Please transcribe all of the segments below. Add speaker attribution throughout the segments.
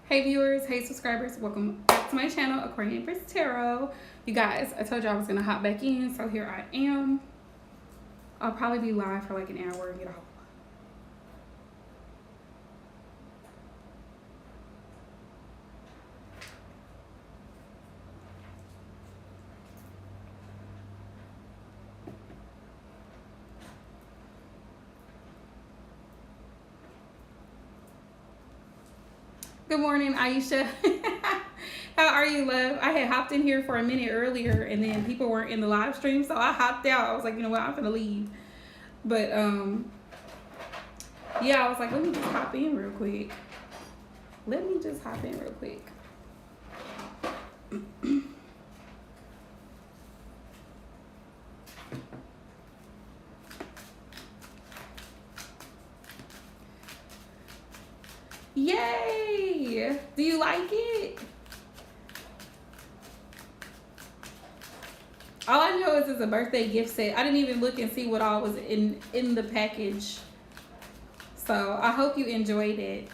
Speaker 1: Hey viewers, hey subscribers, welcome back to my channel, Aquarius and Tarot. You guys, I told you I was gonna hop back in, so here I am. I'll probably be live for like an hour and get off. Good morning, Aisha. How are you, love? I had hopped in here for a minute earlier and then people weren't in the live stream, so I hopped out. I was like, you know what, I'm gonna leave. But yeah, I was like, let me just hop in real quick. Yay! Do you like it? All I know is it's a birthday gift set. I didn't even look and see what all was in the package. So I hope you enjoyed it.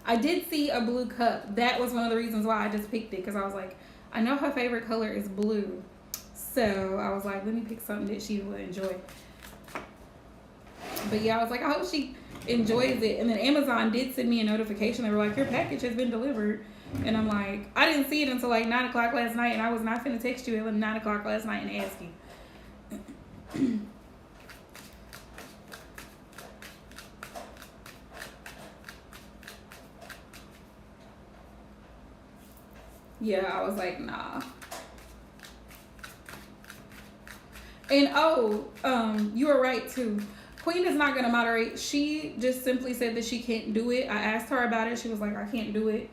Speaker 1: I did see a blue cup. That was one of the reasons why I just picked it, because I was like, I know her favorite color is blue. So I was like, let me pick something that she would enjoy. But yeah, I was like, I hope she enjoys it. And then Amazon did send me a notification. They were like, your package has been delivered. And I'm like, I didn't see it until like 9 o'clock last night, and I was not finna text you at 9 o'clock last night and ask you. Yeah, I was like, nah. And you were right too. Queen is not gonna moderate. She just simply said that she can't do it. I asked her about it. She was like, I can't do it.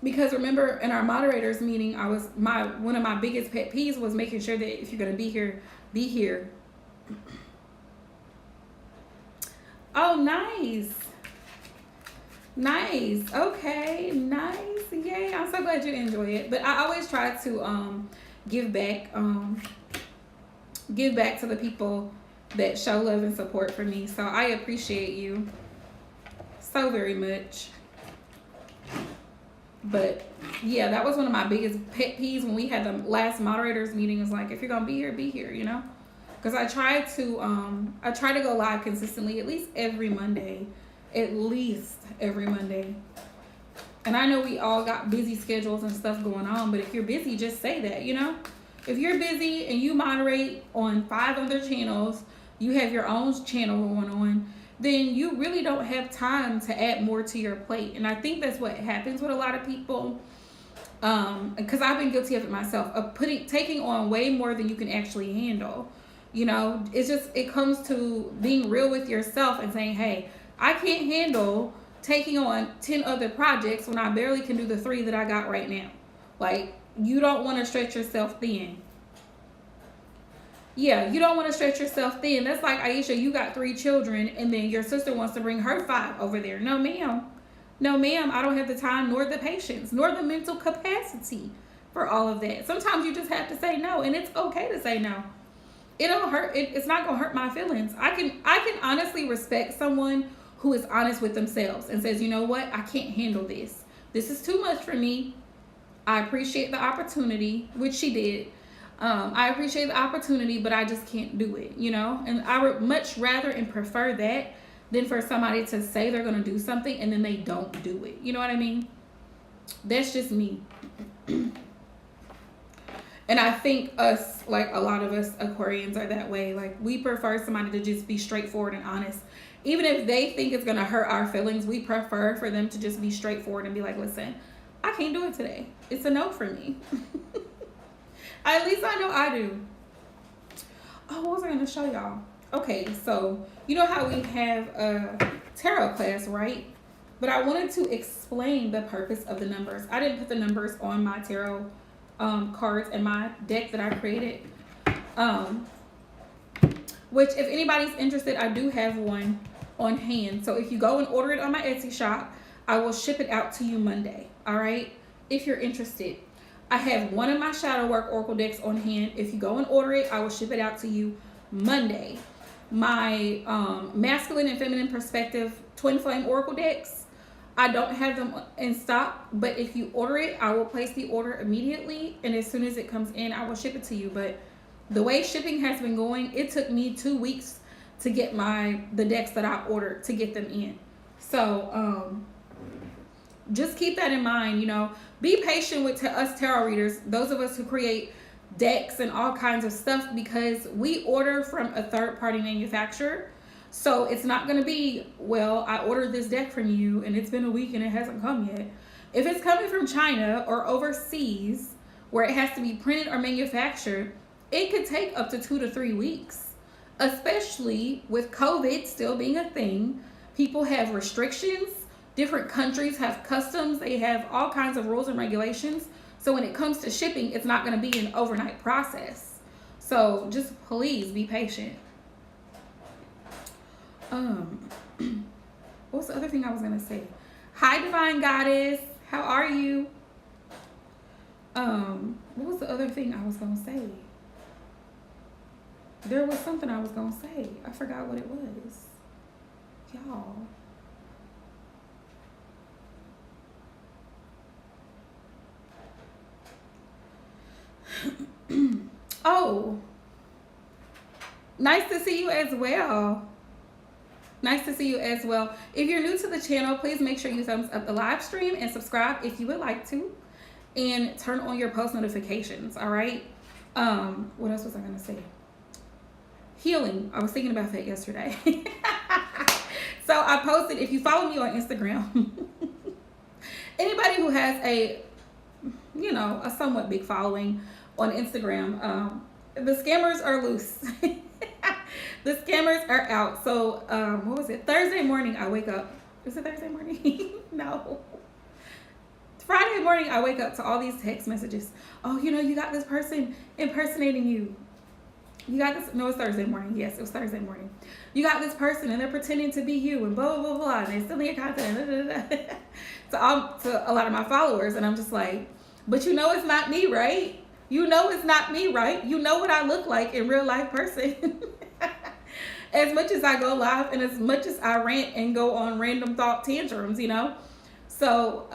Speaker 1: Because remember, in our moderators meeting, one of my biggest pet peeves was making sure that if you're gonna be here, be here. Oh, nice. Nice. Okay, nice. Yay. I'm so glad you enjoy it. But I always try to give back to the people that show love and support for me. So I appreciate you so very much. But yeah, that was one of my biggest pet peeves when we had the last moderators meeting. Is like, if you're gonna be here, you know? Because I try to go live consistently at least every Monday. And I know we all got busy schedules and stuff going on, but if you're busy, just say that, you know? If you're busy and you moderate on 5 other channels, you have your own channel going on, then you really don't have time to add more to your plate. And I think that's what happens with a lot of people. Because I've been guilty of it myself, of taking on way more than you can actually handle. You know, it comes to being real with yourself and saying, hey, I can't handle taking on 10 other projects when I barely can do the 3 that I got right now. Like, you don't want to stretch yourself thin. Yeah, you don't want to stretch yourself thin. That's like, Aisha, you got 3 children and then your sister wants to bring her 5 over there. No, ma'am. No, ma'am. I don't have the time, nor the patience, nor the mental capacity for all of that. Sometimes you just have to say no, and it's okay to say no. It don't hurt. It's not going to hurt my feelings. I can honestly respect someone who is honest with themselves and says, you know what? I can't handle this. This is too much for me. I appreciate the opportunity, which she did. I appreciate the opportunity, but I just can't do it, you know? And I would much rather and prefer that than for somebody to say they're going to do something and then they don't do it. You know what I mean? That's just me. And I think like a lot of us Aquarians are that way. Like, we prefer somebody to just be straightforward and honest. Even if they think it's going to hurt our feelings, we prefer for them to just be straightforward and be like, listen, I can't do it today. It's a no for me. At least I know I do. Oh, what was I going to show y'all? Okay, so you know how we have a tarot class, right? But I wanted to explain the purpose of the numbers. I didn't put the numbers on my tarot cards in my deck that I created. Which, if anybody's interested, I do have one on hand. So if you go and order it on my Etsy shop, I will ship it out to you Monday. All right? If you're interested. I have one of my shadow work oracle decks on hand. If you go and order it, I will ship it out to you Monday. my masculine and feminine perspective twin flame oracle decks. I don't have them in stock, but if you order it, I will place the order immediately, and as soon as it comes in, I will ship it to you. But the way shipping has been going, it took me 2 weeks to get the decks that I ordered to get them in. So just keep that in mind. You know, be patient with us tarot readers, those of us who create decks and all kinds of stuff, because we order from a third-party manufacturer. So it's not going to be, well, I ordered this deck from you and it's been a week and it hasn't come yet. If it's coming from China or overseas where it has to be printed or manufactured, it could take up to 2 to 3 weeks, especially with COVID still being a thing. People have restrictions. Different countries have customs. They have all kinds of rules and regulations. So when it comes to shipping, it's not going to be an overnight process. So just please be patient. What's the other thing I was gonna say? Hi, Divine Goddess. How are you? What was the other thing I was gonna say? There was something I was gonna say. I forgot what it was. Y'all. Oh. Nice to see you as well. Nice to see you as well. If you're new to the channel, please make sure you thumbs up the live stream and subscribe if you would like to. And turn on your post notifications, all right? What else was I gonna say? Healing. I was thinking about that yesterday. So I posted, if you follow me on Instagram, anybody who has a, you know, a somewhat big following on Instagram, the scammers are loose. The scammers are out. So, what was it? Thursday morning, I wake up. Is it Thursday morning? No. Friday morning, I wake up to all these text messages. Oh, you know, you got this person impersonating you. You got this. No, it's Thursday morning. Yes, it was Thursday morning. You got this person and they're pretending to be you and blah, blah, blah. And they're stealing your content. To a lot of my followers. And I'm just like, but you know it's not me, right? You know it's not me, right? You know what I look like in real life person. As much as I go live and as much as I rant and go on random thought tantrums, you know. So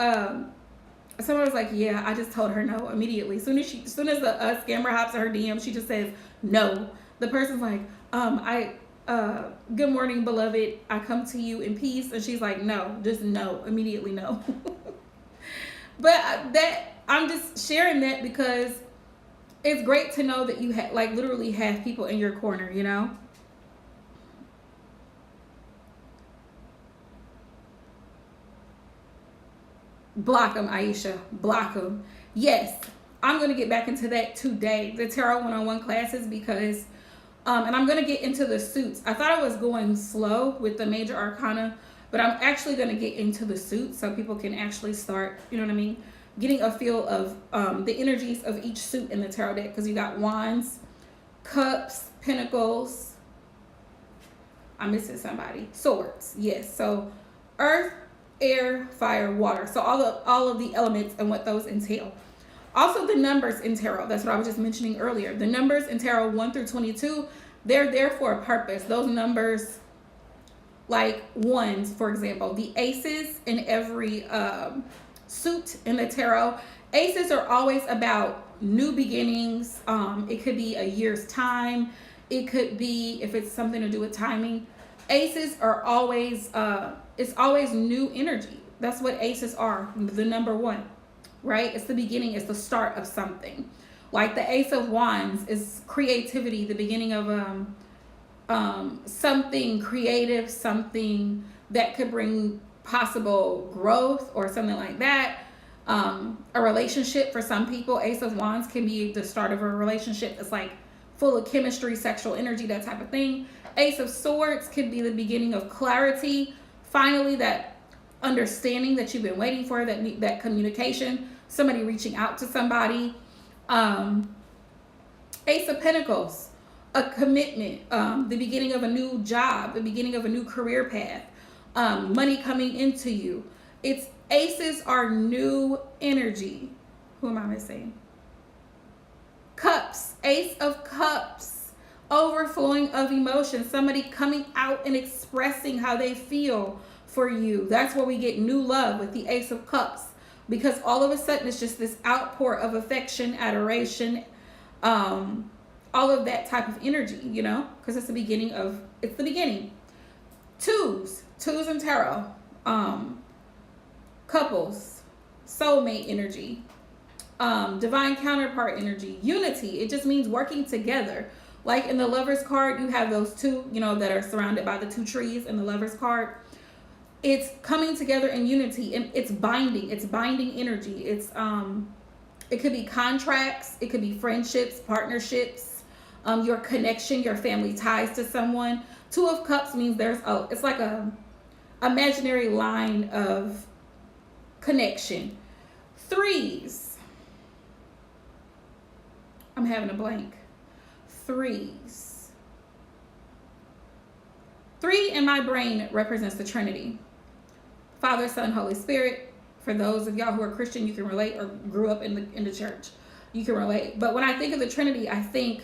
Speaker 1: someone was like, yeah, I just told her no immediately. As soon as a scammer hops in her DM, she just says no. The person's like, good morning, beloved. I come to you in peace. And she's like, no, just no, immediately no. But I'm just sharing that because it's great to know that you literally have people in your corner, you know. Block them, Aisha. Block them. Yes, I'm going to get back into that today. The Tarot one-on-one classes because, and I'm going to get into the suits. I thought I was going slow with the major arcana, but I'm actually going to get into the suits so people can actually start, you know what I mean, getting a feel of the energies of each suit in the tarot deck. Because you got wands, cups, pentacles. I'm missing somebody. Swords. Yes. So earth, air, fire, water. So all of the elements and what those entail. Also the numbers in tarot. That's what I was just mentioning earlier. The numbers in tarot 1 through 22, they're there for a purpose. Those numbers, like ones, for example, the aces in every suit in the tarot. Aces are always about new beginnings. It could be a year's time. It could be, if it's something to do with timing. Aces are always, it's always new energy. That's what aces are, the number 1, right? It's the beginning, it's the start of something. Like the Ace of Wands is creativity, the beginning of something creative, something that could bring possible growth or something like that. A relationship for some people, Ace of Wands can be the start of a relationship that's like full of chemistry, sexual energy, that type of thing. Ace of Swords could be the beginning of clarity. Finally, that understanding that you've been waiting for, that communication, somebody reaching out to somebody. Ace of Pentacles, a commitment, the beginning of a new job, the beginning of a new career path, money coming into you. Aces are new energy. Who am I missing? Cups, Ace of Cups, overflowing of emotion, somebody coming out and expressing how they feel for you. That's where we get new love with the Ace of Cups, because all of a sudden it's just this outpour of affection, adoration, all of that type of energy, you know, because it's the beginning. Twos and tarot, couples, soulmate energy, divine counterpart energy, unity. It just means working together. Like in the Lover's card, you have those two, you know, that are surrounded by the two trees in the Lover's card. It's coming together in unity, and it's binding energy. It's it could be contracts, it could be friendships, partnerships, your connection, your family ties to someone. Two of Cups means it's like a imaginary line of connection. Threes, I'm having a blank. Threes. 3 in my brain represents the Trinity. Father, Son, Holy Spirit. For those of y'all who are Christian, you can relate, or grew up in the church, you can relate. But when I think of the Trinity, I think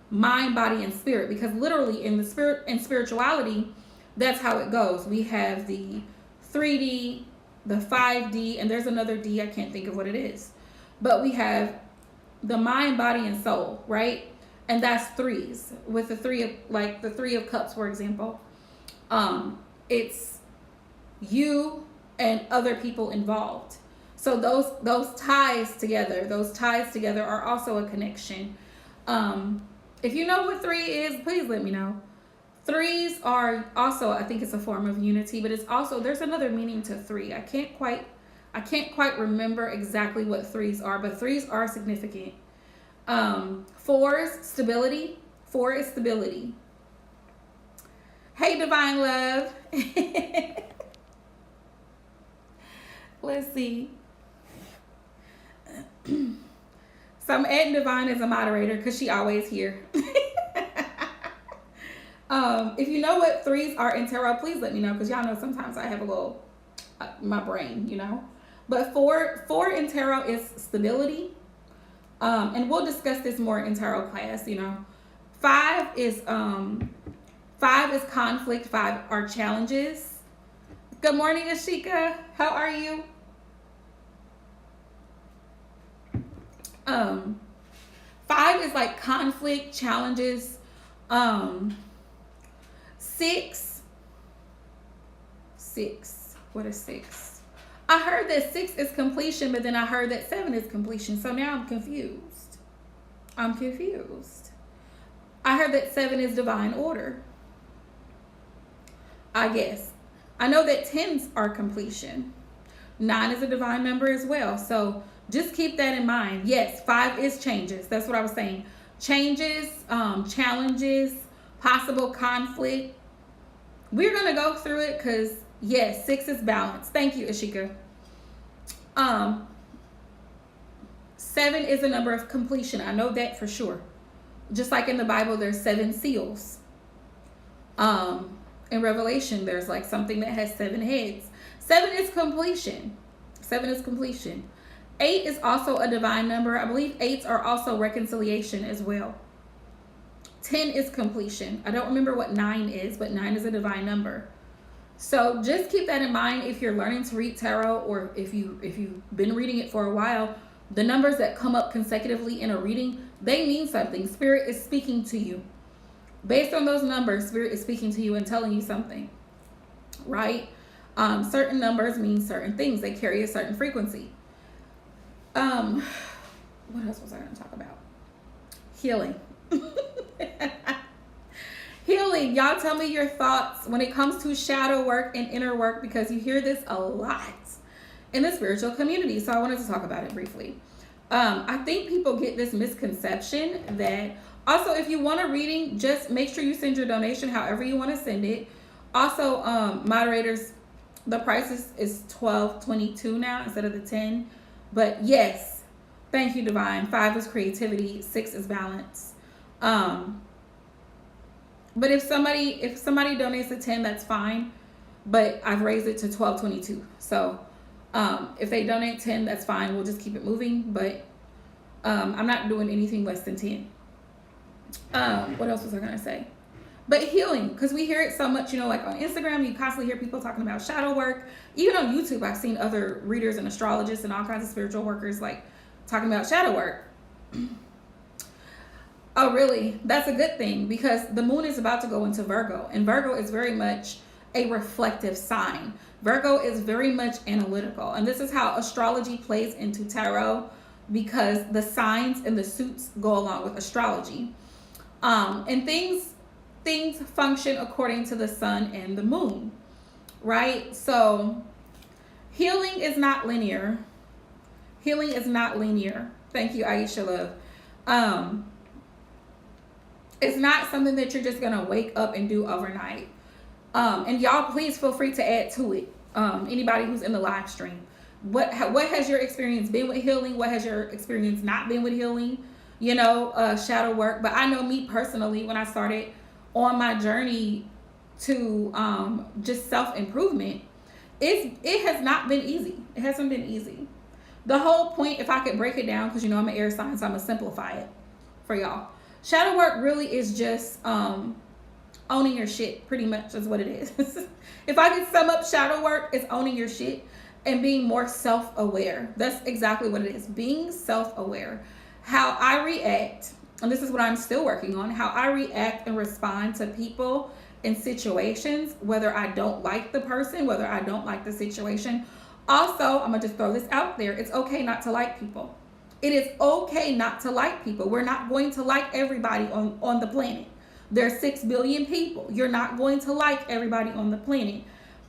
Speaker 1: mind, body, and spirit, because literally in the spirit and spirituality, that's how it goes. We have the 3D, the 5D, and there's another D, I can't think of what it is. But we have the mind, body, and soul, right? And that's threes. With the Three of Cups, for example, it's you and other people involved. So those ties together are also a connection. If you know what 3 is, please let me know. Threes are also, I think it's a form of unity, but it's also, there's another meaning to 3. I can't quite remember exactly what threes are, but threes are significant. 4s, stability. 4 is stability. Hey, Divine Love. Let's see. So I'm adding Divine as a moderator because she always here. If you know what threes are in tarot, please let me know, because y'all know sometimes I have a little, my brain, you know. But 4 in tarot is stability. And we'll discuss this more in tarot class, you know. 5 is conflict. 5 are challenges. Good morning, Ashika. How are you? 5 is like conflict, challenges. 6. What is 6? I heard that 6 is completion, but then I heard that 7 is completion. So now I'm confused. I heard that 7 is divine order. I guess. I know that 10s are completion. 9 is a divine number as well. So just keep that in mind. Yes, 5 is changes. That's what I was saying. Changes, challenges, possible conflict. We're going to go through it because, yes, 6 is balance. Thank you, Ashika. 7 is a number of completion. I know that for sure. Just like in the Bible, there's 7 seals. In Revelation, there's like something that has 7 heads. 7 is completion. 8 is also a divine number. I believe 8s are also reconciliation as well. 10 is completion. I don't remember what 9 is, but 9 is a divine number. So just keep that in mind if you're learning to read tarot, or if you've been reading it for a while. The numbers that come up consecutively in a reading, they mean something. Spirit is speaking to you. Based on those numbers, Spirit is speaking to you and telling you something, right? Certain numbers mean certain things. They carry a certain frequency. What else was I going to talk about? Healing. Healing. Y'all tell me your thoughts when it comes to shadow work and inner work, because you hear this a lot in the spiritual community. So I wanted to talk about it briefly. I think people get this misconception that, also, if you want a reading, just make sure you send your donation however you want to send it. Also, moderators, the price is $12.22 now instead of the $10. But yes, thank you, Divine. 5 is creativity. 6 is balance. But if somebody donates a 10, that's fine. But I've raised it to $12.22. So if they donate 10, that's fine. We'll just keep it moving. But I'm not doing anything less than 10. What else was I gonna say? But healing, because we hear it so much, you know, like on Instagram, you constantly hear people talking about shadow work. Even on YouTube, I've seen other readers and astrologists and all kinds of spiritual workers like talking about shadow work. Oh, really? That's a good thing, because the moon is about to go into Virgo, and Virgo is very much a reflective sign. Virgo is very much analytical, and this is how astrology plays into tarot, because the signs and the suits go along with astrology. And things function according to the sun and the moon, right? So healing is not linear. Healing is not linear. Thank you, Aisha Love. It's not something that you're just gonna wake up and do overnight. And y'all, please feel free to add to it. Anybody who's in the live stream, what has your experience been with healing? What has your experience not been with healing? You know, shadow work. But I know me personally, when I started on my journey to just self-improvement, it has not been easy. It hasn't been easy. The whole point, if I could break it down, because you know I'm an air sign, so I'm gonna simplify it for y'all. Shadow work really is just owning your shit, pretty much is what it is. If I could sum up shadow work, it's owning your shit and being more self-aware. That's exactly what it is, being self-aware. How I react, and this is what I'm still working on, how I react and respond to people in situations, whether I don't like the person, whether I don't like the situation. Also, I'm gonna just throw this out there. It's okay not to like people. It is okay not to like people. We're not going to like everybody on the planet. There's 6 billion people. You're not going to like everybody on the planet.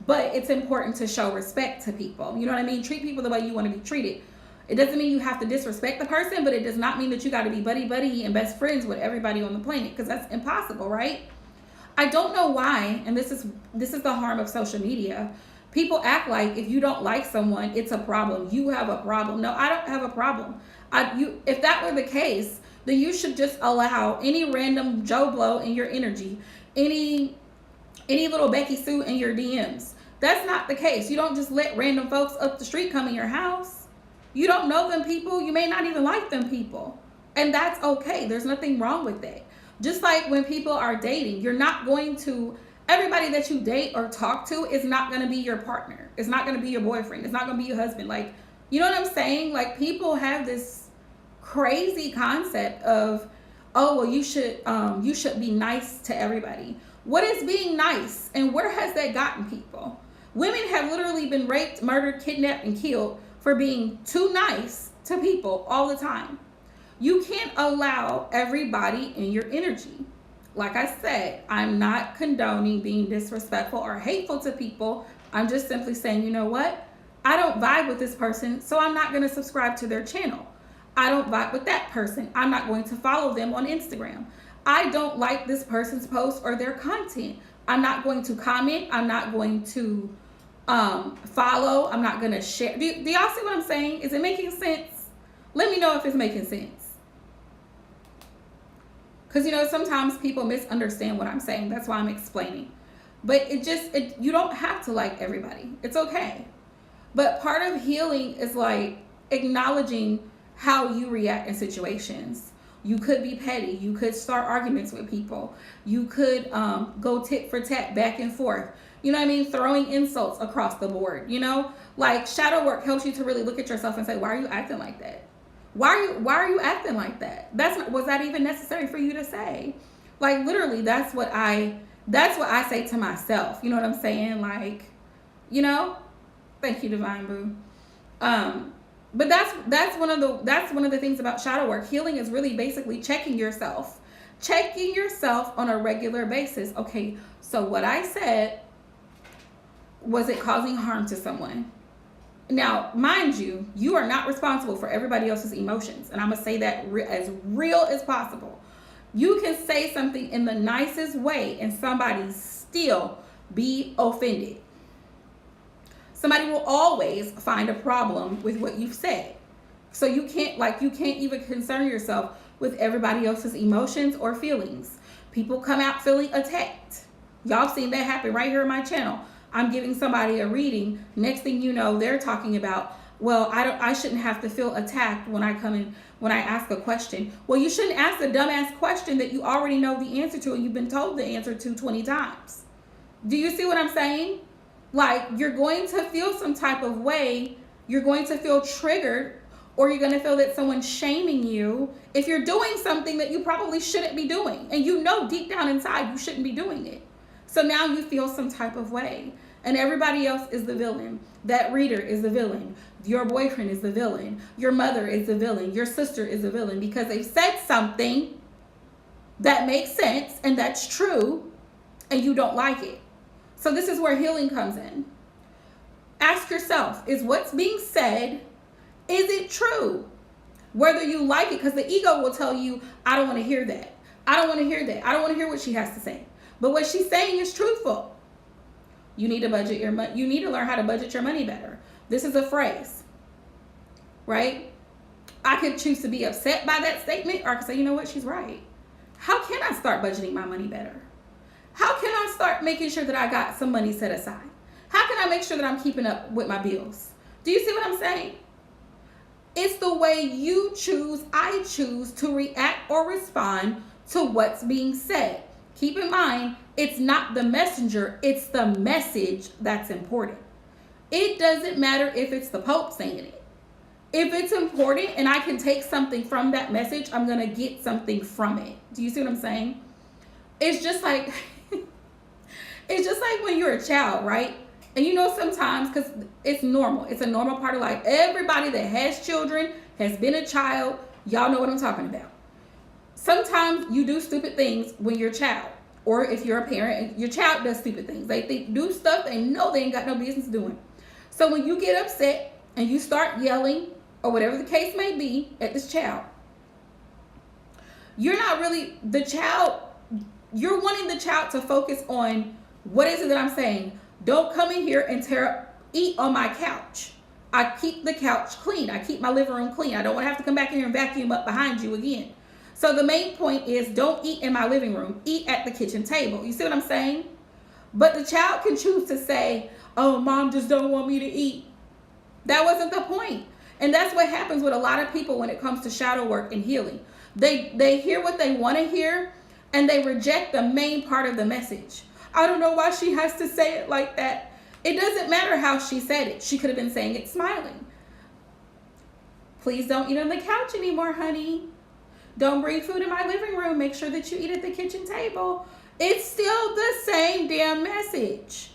Speaker 1: But it's important to show respect to people. You know what I mean? Treat people the way you want to be treated. It doesn't mean you have to disrespect the person, but it does not mean that you got to be buddy and best friends with everybody on the planet, because that's impossible, right? I don't know why, and this is the harm of social media. People act like if you don't like someone, it's a problem. You have a problem. No, I don't have a problem. If that were the case, then you should just allow any random Joe Blow in your energy, any little Becky Sue in your DMs. That's not the case. You don't just let random folks up the street come in your house. You don't know them people. You may not even like them people. And that's okay. There's nothing wrong with that. Just like when people are dating, you're not going to, everybody that you date or talk to is not going to be your partner. It's not going to be your boyfriend. It's not going to be your husband. Like, you know what I'm saying? Like, people have this crazy concept of, oh, well, you should be nice to everybody. What is being nice, and where has that gotten people? Women have literally been raped, murdered, kidnapped, and killed for being too nice to people all the time. You can't allow everybody in your energy. Like I said, I'm not condoning being disrespectful or hateful to people. I'm just simply saying, you know what? I don't vibe with this person, so I'm not going to subscribe to their channel. I don't vibe with that person. I'm not going to follow them on Instagram. I don't like this person's post or their content. I'm not going to comment. I'm not going to follow. I'm not going to share. Do y'all see what I'm saying? Is it making sense? Let me know if it's making sense. Because, you know, sometimes people misunderstand what I'm saying. That's why I'm explaining. But you don't have to like everybody. It's okay. But part of healing is like acknowledging how you react in situations. You could be petty. You could start arguments with people. You could go tit for tat, back and forth. You know what I mean? Throwing insults across the board. You know, like shadow work helps you to really look at yourself and say, why are you acting like that? Why are you acting like that? Was that even necessary for you to say? Like, literally, that's what I say to myself. You know what I'm saying? Like, you know, thank you, Divine Boo. But that's one of the things about shadow work. Healing is really basically checking yourself on a regular basis. Okay, so what I said, was it causing harm to someone? Now, mind you, you are not responsible for everybody else's emotions, and I'm gonna say that as real as possible. You can say something in the nicest way, and somebody still be offended. Somebody will always find a problem with what you've said. So you can't even concern yourself with everybody else's emotions or feelings. People come out feeling attacked. Y'all seen that happen right here on my channel. I'm giving somebody a reading. Next thing you know, they're talking about, Well, I shouldn't have to feel attacked when I ask a question. Well, you shouldn't ask a dumbass question that you already know the answer to and you've been told the answer to 20 times. Do you see what I'm saying? Like, you're going to feel some type of way. You're going to feel triggered, or you're going to feel that someone's shaming you if you're doing something that you probably shouldn't be doing. And you know deep down inside you shouldn't be doing it. So now you feel some type of way. And everybody else is the villain. That reader is the villain. Your boyfriend is the villain. Your mother is the villain. Your sister is the villain because they said something that makes sense and that's true and you don't like it. So this is where healing comes in. Ask yourself, is what's being said, is it true? Whether you like it, because the ego will tell you, I don't want to hear that. I don't want to hear that. I don't want to hear what she has to say. But what she's saying is truthful. You need to budget your money. You need to learn how to budget your money better. This is a phrase, right? I could choose to be upset by that statement, or I could say, you know what, she's right. How can I start budgeting my money better? How can I start making sure that I got some money set aside? How can I make sure that I'm keeping up with my bills? Do you see what I'm saying? It's the way you choose, I choose to react or respond to what's being said. Keep in mind, it's not the messenger, it's the message that's important. It doesn't matter if it's the Pope saying it. If it's important and I can take something from that message, I'm going to get something from it. Do you see what I'm saying? It's just like when you're a child, right? And you know, sometimes, because it's normal. It's a normal part of life. Everybody that has children has been a child. Y'all know what I'm talking about. Sometimes you do stupid things when you're a child. Or if you're a parent and your child does stupid things. They do stuff they know they ain't got no business doing. So when you get upset and you start yelling or whatever the case may be at this child, you're not really the child. You're wanting the child to focus on what is it that I'm saying. Don't come in here and eat on my couch. I keep the couch clean. I keep my living room clean. I don't want to have to come back in here and vacuum up behind you again. So the main point is, don't eat in my living room. Eat at the kitchen table. You see what I'm saying? But the child can choose to say, oh, mom just don't want me to eat. That wasn't the point. And that's what happens with a lot of people when it comes to shadow work and healing. They hear what they want to hear and they reject the main part of the message. I don't know why she has to say it like that. It doesn't matter how she said it. She could have been saying it smiling. Please don't eat on the couch anymore, honey. Don't bring food in my living room. Make sure that you eat at the kitchen table. It's still the same damn message.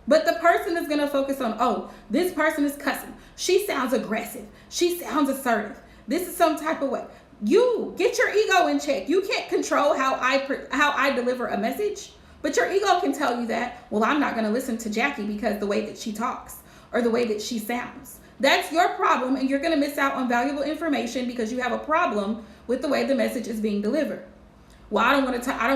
Speaker 1: But the person is going to focus on, oh, this person is cussing. She sounds aggressive. She sounds assertive. This is some type of way. You get your ego in check. You can't control how I deliver a message. But your ego can tell you that, well, I'm not going to listen to Jackie because the way that she talks or the way that she sounds. That's your problem, and you're going to miss out on valuable information because you have a problem with the way the message is being delivered. Well, I don't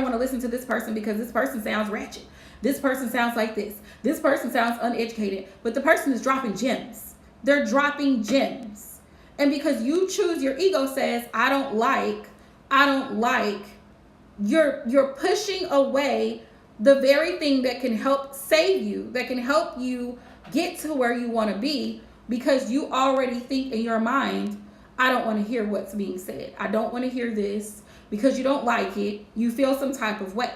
Speaker 1: want to listen to this person because this person sounds ratchet. This person sounds like this. This person sounds uneducated. But the person is dropping gems. They're dropping gems. And because you choose, your ego says, I don't like, you're pushing away the very thing that can help save you, that can help you get to where you want to be, because you already think in your mind, I don't want to hear what's being said. I don't want to hear this because you don't like it. You feel some type of way.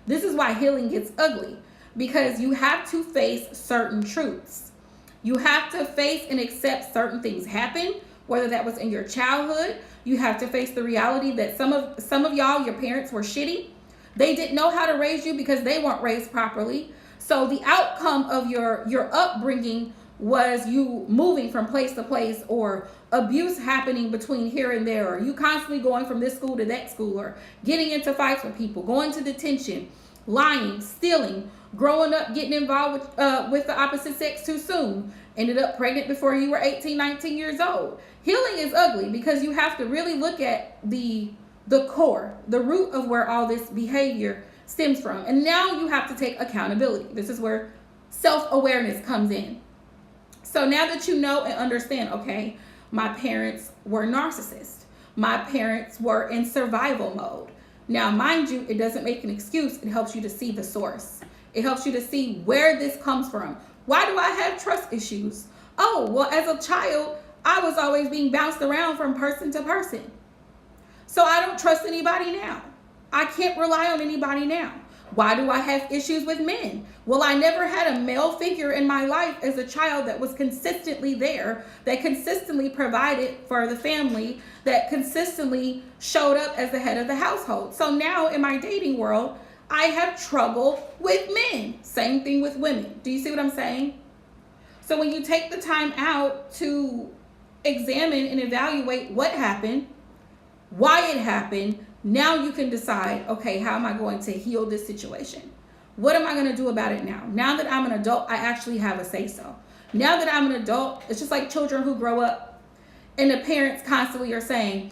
Speaker 1: This is why healing gets ugly, because you have to face certain truths. You have to face and accept certain things happen, whether that was in your childhood. You have to face the reality that some of y'all, your parents were shitty. They didn't know how to raise you because they weren't raised properly. So the outcome of your upbringing was you moving from place to place, or abuse happening between here and there, or you constantly going from this school to that school, or getting into fights with people, going to detention, lying, stealing, growing up, getting involved with the opposite sex too soon, ended up pregnant before you were 18, 19 years old. Healing is ugly because you have to really look at the core, the root of where all this behavior stems from. And now you have to take accountability. This is where self-awareness comes in. So now that you know and understand, okay, my parents were narcissists. My parents were in survival mode. Now, mind you, it doesn't make an excuse. It helps you to see the source. It helps you to see where this comes from. Why do I have trust issues? Oh, well, as a child, I was always being bounced around from person to person. So I don't trust anybody now. I can't rely on anybody now. Why do I have issues with men? Well, I never had a male figure in my life as a child that was consistently there, that consistently provided for the family, that consistently showed up as the head of the household. So now in my dating world, I have trouble with men. Same thing with women. Do you see what I'm saying? So when you take the time out to examine and evaluate what happened, why it happened, now you can decide, okay, how am I going to heal this situation? What am I going to do about it now? Now that I'm an adult, I actually have a say-so. Now that I'm an adult, it's just like children who grow up and the parents constantly are saying,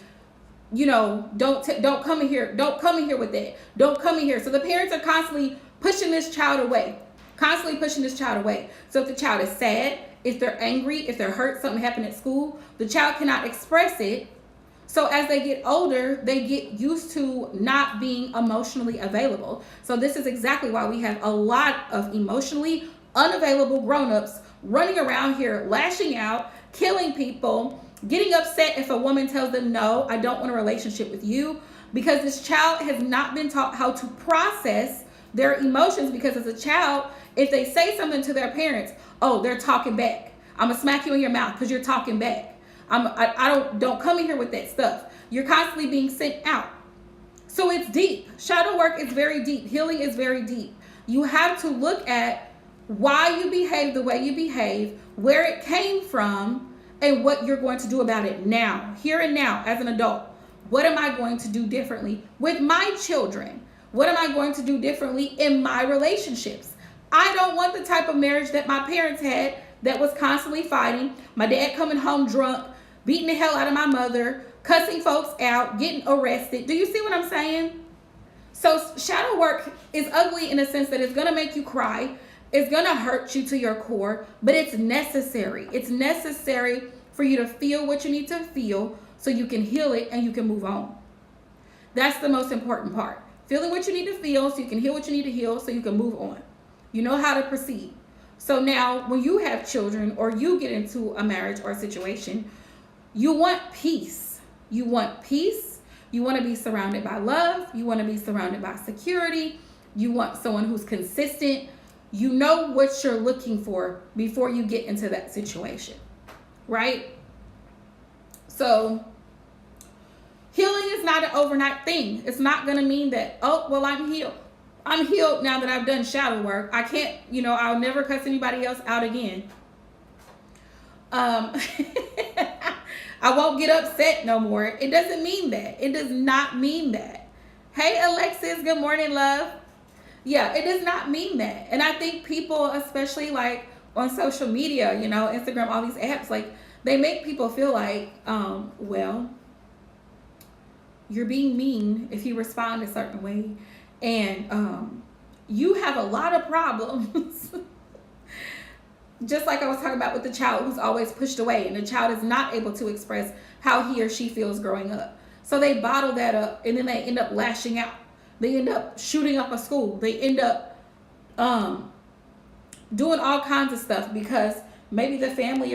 Speaker 1: you know, don't come in here. Don't come in here with that. Don't come in here. So the parents are constantly pushing this child away. So if the child is sad, if they're angry, if they're hurt, something happened at school, the child cannot express it. So as they get older, they get used to not being emotionally available. So this is exactly why we have a lot of emotionally unavailable grown-ups running around here, lashing out, killing people, getting upset if a woman tells them, no, I don't want a relationship with you, because this child has not been taught how to process their emotions. Because as a child, if they say something to their parents, oh, they're talking back. I'm gonna smack you in your mouth because you're talking back. Don't come in here with that stuff. You're constantly being sent out. So it's deep. Shadow work is very deep. Healing is very deep. You have to look at why you behave the way you behave, where it came from, and what you're going to do about it now, here and now, as an adult. What am I going to do differently with my children? What am I going to do differently in my relationships? I don't want the type of marriage that my parents had that was constantly fighting. My dad coming home drunk, beating the hell out of my mother, cussing folks out, getting arrested. Do you see what I'm saying? So shadow work is ugly in a sense that it's going to make you cry. It's going to hurt you to your core, but it's necessary. It's necessary for you to feel what you need to feel so you can heal it and you can move on. That's the most important part. Feeling what you need to feel so you can heal what you need to heal so you can move on. You know how to proceed. So now when you have children or you get into a marriage or a situation, you want peace. You want peace. You want to be surrounded by love. You want to be surrounded by security. You want someone who's consistent. You know what you're looking for before you get into that situation, right? So healing is not an overnight thing. It's not going to mean that, oh, well, I'm healed. I'm healed now that I've done shadow work. I can't, I'll never cuss anybody else out again. I won't get upset no more. It doesn't mean that. It does not mean that. Hey, Alexis, good morning, love. Yeah, it does not mean that. And I think people, especially like on social media, Instagram, all these apps, like they make people feel like, well, you're being mean if you respond a certain way. And you have a lot of problems. Just like I was talking about with the child who's always pushed away and the child is not able to express how he or she feels growing up. So they bottle that up and then they end up lashing out. They end up shooting up a school. They end up doing all kinds of stuff because maybe the family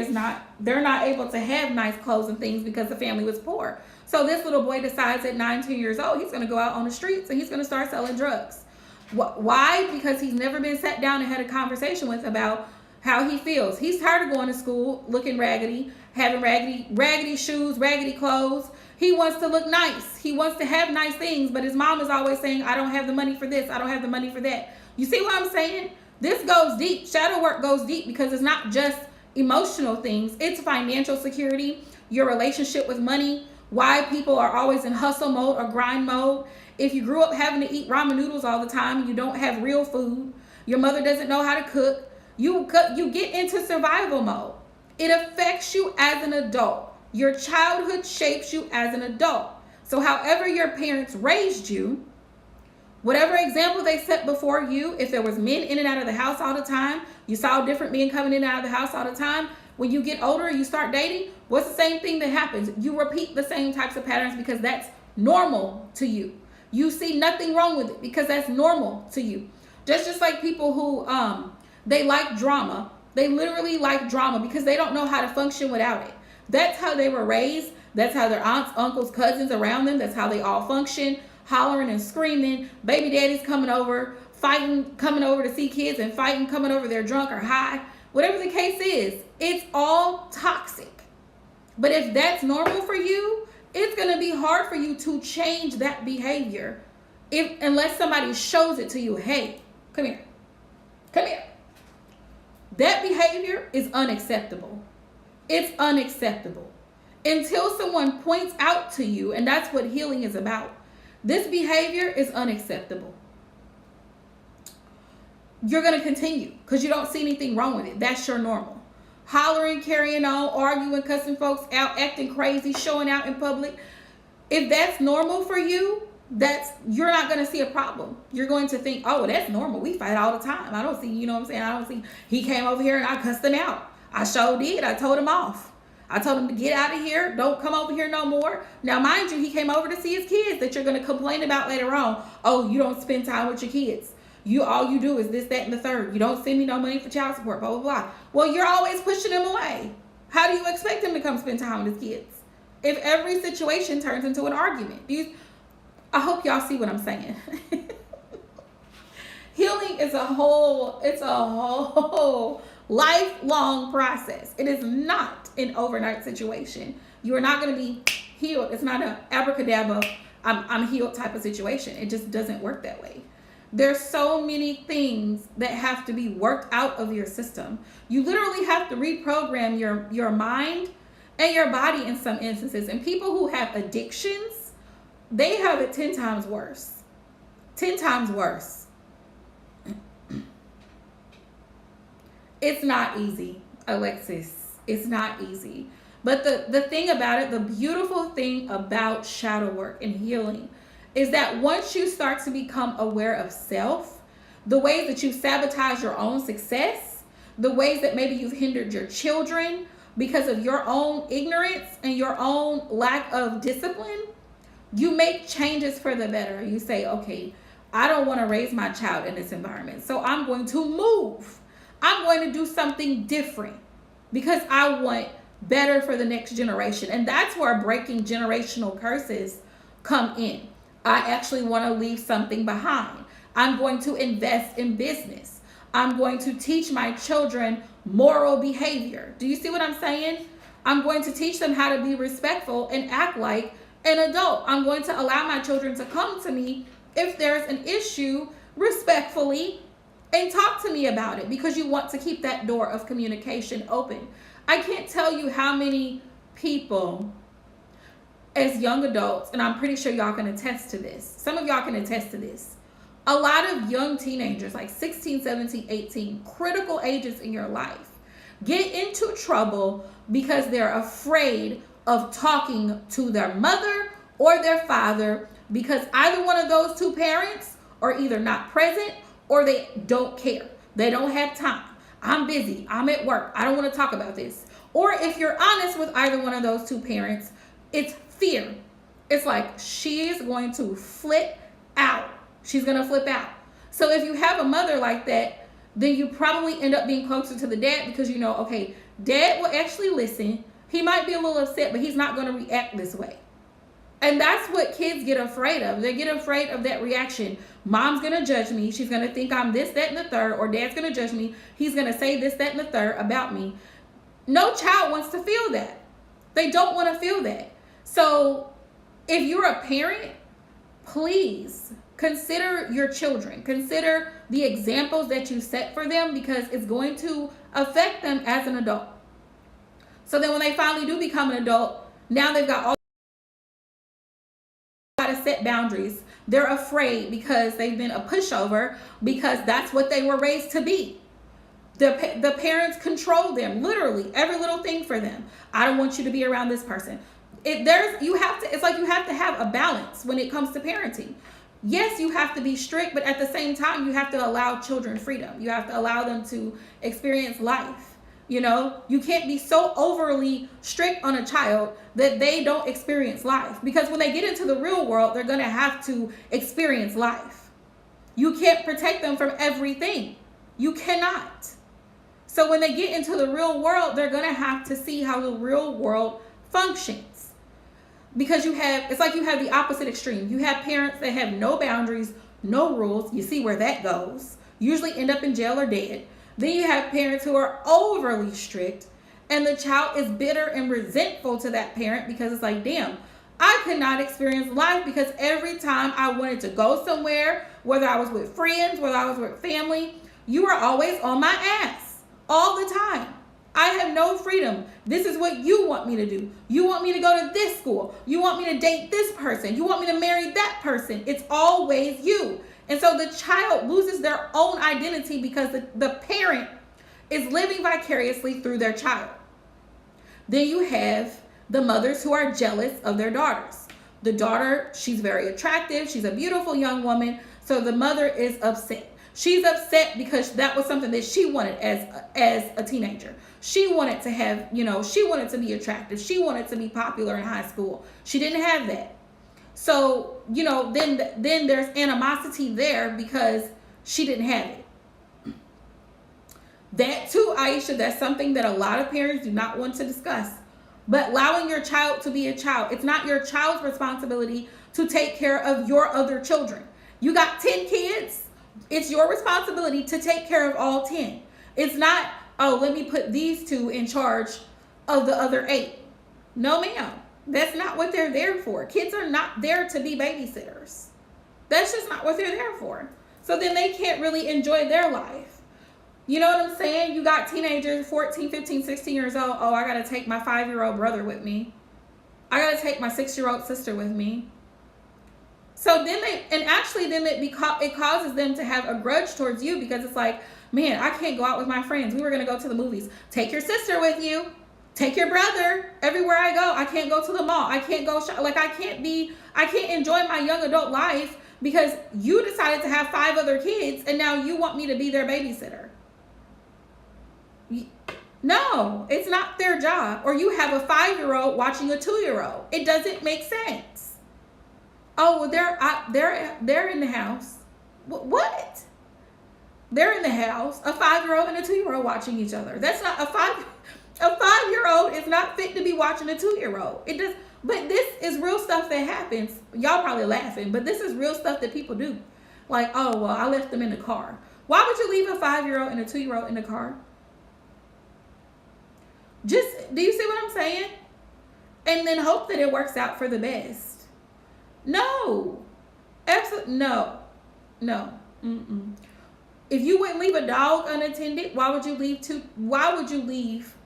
Speaker 1: they're not able to have nice clothes and things because the family was poor. So this little boy decides at 19 years old, he's going to go out on the streets and he's going to start selling drugs. Why? Because he's never been sat down and had a conversation with about how he feels. He's tired of going to school looking raggedy, having raggedy shoes, raggedy clothes. He wants to look nice. He wants to have nice things, but his mom is always saying, I don't have the money for this. I don't have the money for that. You see what I'm saying? This goes deep. Shadow work goes deep because it's not just emotional things. It's financial security, your relationship with money, why people are always in hustle mode or grind mode. If you grew up having to eat ramen noodles all the time and you don't have real food, your mother doesn't know how to cook, you get into survival mode. It affects you as an adult. Your childhood shapes you as an adult. So however your parents raised you, whatever example they set before you, if there was men in and out of the house all the time, you saw different men coming in and out of the house all the time, when you get older and you start dating, what's the same thing that happens? You repeat the same types of patterns because that's normal to you. You see nothing wrong with it because that's normal to you. Just like people who they like drama They literally like drama because they don't know how to function without it. That's how they were raised. That's how their aunts, uncles, cousins around them, that's how they all function, hollering and screaming. Baby daddy's coming over, fighting, coming over to see kids and fighting, coming over there drunk or high. Whatever the case is, it's all toxic. But if that's normal for you, it's going to be hard for you to change that behavior unless somebody shows it to you. Hey, come here. Come here. That behavior is unacceptable. It's unacceptable. Until someone points out to you, and that's what healing is about. This behavior is unacceptable. You're going to continue because you don't see anything wrong with it. That's your normal. Hollering, carrying on, arguing, cussing folks out, acting crazy, showing out in public. If that's normal for you, you're not going to see a problem. You're going to think, oh, that's normal. We fight all the time. I don't see, you know what I'm saying? I don't see, he came over here and I cussed him out. I sure did. I told him off. I told him to get out of here. Don't come over here no more. Now, mind you, he came over to see his kids that you're going to complain about later on. Oh, you don't spend time with your kids. All you do is this, that, and the third. You don't send me no money for child support, blah, blah, blah. Well, you're always pushing him away. How do you expect him to come spend time with his kids if every situation turns into an argument? I hope y'all see what I'm saying. Healing is a whole lifelong process. It is not an overnight situation. You are not going to be healed. It's not an abracadabra, I'm healed type of situation. It just doesn't work that way. There's so many things that have to be worked out of your system. You literally have to reprogram your mind and your body in some instances. And people who have addictions, they have it 10 times worse. 10 times worse. It's not easy, Alexis. It's not easy. But the thing about it, the beautiful thing about shadow work and healing is that once you start to become aware of self, the ways that you sabotage your own success, the ways that maybe you've hindered your children because of your own ignorance and your own lack of discipline, you make changes for the better. You say, okay, I don't want to raise my child in this environment, so I'm going to move. I'm going to do something different because I want better for the next generation. And that's where breaking generational curses come in. I actually want to leave something behind. I'm going to invest in business. I'm going to teach my children moral behavior. Do you see what I'm saying? I'm going to teach them how to be respectful and act like an adult. I'm going to allow my children to come to me if there's an issue respectfully and talk to me about it, because you want to keep that door of communication open. I can't tell you how many people as young adults, and I'm pretty sure y'all can attest to this. Some of y'all can attest to this. A lot of young teenagers, like 16, 17, 18, critical ages in your life, get into trouble because they're afraid of talking to their mother or their father, because either one of those two parents are either not present or they don't care. They don't have time. I'm busy. I'm at work. I don't want to talk about this. Or if you're honest with either one of those two parents, it's fear. It's like, she is going to flip out. She's going to flip out. So if you have a mother like that, then you probably end up being closer to the dad, because you know, okay, dad will actually listen. He might be a little upset, but he's not going to react this way. And that's what kids get afraid of. They get afraid of that reaction. Mom's going to judge me. She's going to think I'm this, that, and the third. Or dad's going to judge me. He's going to say this, that, and the third about me. No child wants to feel that. They don't want to feel that. So if you're a parent, please consider your children. Consider the examples that you set for them, because it's going to affect them as an adult. So then when they finally do become an adult, now they've got all to set boundaries. They're afraid because they've been a pushover, because that's what they were raised to be. The parents control them, literally every little thing for them. I don't want you to be around this person. It's like you have to have a balance when it comes to parenting. Yes, you have to be strict, but at the same time, you have to allow children freedom. You have to allow them to experience life. You know, you can't be so overly strict on a child that they don't experience life, because when they get into the real world, they're going to have to experience life. You can't protect them from everything. You cannot. So when they get into the real world, they're going to have to see how the real world functions. Because it's like you have the opposite extreme. You have parents that have no boundaries, no rules. You see where that goes. Usually end up in jail or dead. Then you have parents who are overly strict, and the child is bitter and resentful to that parent because it's like, damn, I could not experience life because every time I wanted to go somewhere, whether I was with friends, whether I was with family, you were always on my ass all the time. I have no freedom. This is what you want me to do. You want me to go to this school. You want me to date this person. You want me to marry that person. It's always you. And so the child loses their own identity because the parent is living vicariously through their child. Then you have the mothers who are jealous of their daughters. The daughter, she's very attractive. She's a beautiful young woman. So the mother is upset. She's upset because that was something that she wanted as a teenager. She wanted to have, she wanted to be attractive. She wanted to be popular in high school. She didn't have that. So, then there's animosity there because she didn't have it. That too, Aisha, that's something that a lot of parents do not want to discuss. But allowing your child to be a child, it's not your child's responsibility to take care of your other children. You got 10 kids, it's your responsibility to take care of all 10. It's not, oh, let me put these 2 in charge of the other 8. No, ma'am. That's not what they're there for. Kids are not there to be babysitters. That's just not what they're there for. So then they can't really enjoy their life. You know what I'm saying? You got teenagers, 14, 15, 16 years old. Oh, I got to take my 5-year-old brother with me. I got to take my 6-year-old sister with me. So then it causes them to have a grudge towards you because it's like, man, I can't go out with my friends. We were going to go to the movies. Take your sister with you. Take your brother. Everywhere I go, I can't go to the mall. I can't go I can't enjoy my young adult life because you decided to have 5 other kids and now you want me to be their babysitter. No, it's not their job. Or you have a 5-year-old watching a 2-year-old. It doesn't make sense. Oh, well, they're in the house. What? They're in the house. A 5-year-old and a 2-year-old watching each other. That's not a 5-year-old is not fit to be watching a 2-year-old. It does, but this is real stuff that happens. Y'all probably laughing, but this is real stuff that people do. Like, oh, well, I left them in the car. Why would you leave a 5-year-old and a 2-year-old in the car? Do you see what I'm saying? And then hope that it works out for the best. No. Absolutely no. Mm-mm. If you wouldn't leave a dog unattended, why would you leave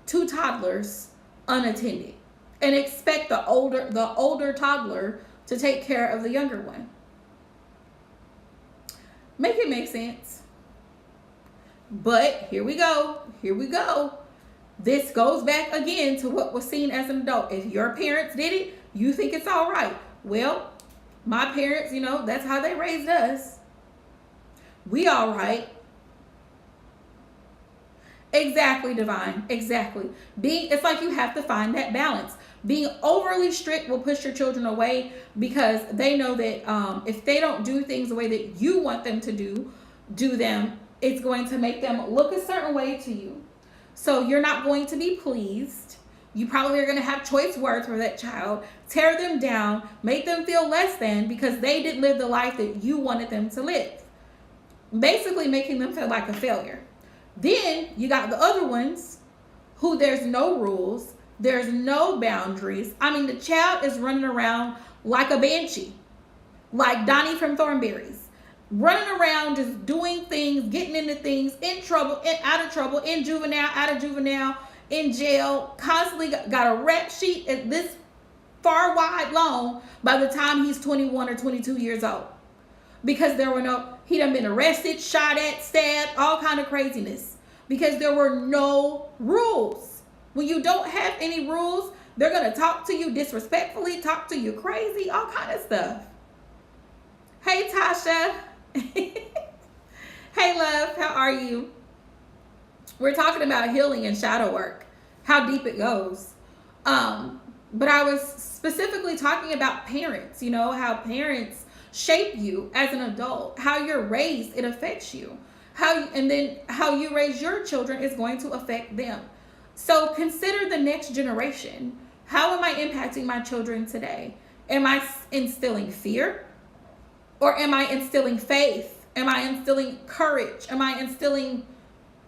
Speaker 1: 2 toddlers unattended and expect the older toddler to take care of the younger one? Make it make sense. But here we go. This goes back again to what was seen as an adult. If your parents did it, you think it's all right. Well, my parents, that's how they raised us. We all right. Exactly, Divine. Exactly. It's like you have to find that balance. Being overly strict will push your children away because they know that if they don't do things the way that you want them to do them, it's going to make them look a certain way to you. So you're not going to be pleased. You probably are going to have choice words for that child, tear them down, make them feel less than because they didn't live the life that you wanted them to live. Basically making them feel like a failure. Then you got the other ones who there's no rules, there's no boundaries. I mean, the child is running around like a banshee, like Donnie from Thornberrys, running around just doing things, getting into things, in trouble, out of trouble, in juvenile, out of juvenile, in jail, constantly got a rap sheet at this far wide long by the time he's 21 or 22 years old. Because he done been arrested, shot at, stabbed, all kind of craziness. Because there were no rules. When you don't have any rules, they're going to talk to you disrespectfully, talk to you crazy, all kind of stuff. Hey, Tasha. Hey, love, how are you? We're talking about healing and shadow work, how deep it goes. But I was specifically talking about parents, how parents shape you as an adult, how you're raised, it affects you. And then how you raise your children is going to affect them. So consider the next generation. How am I impacting my children today? Am I instilling fear? Or am I instilling faith? Am I instilling courage? Am I instilling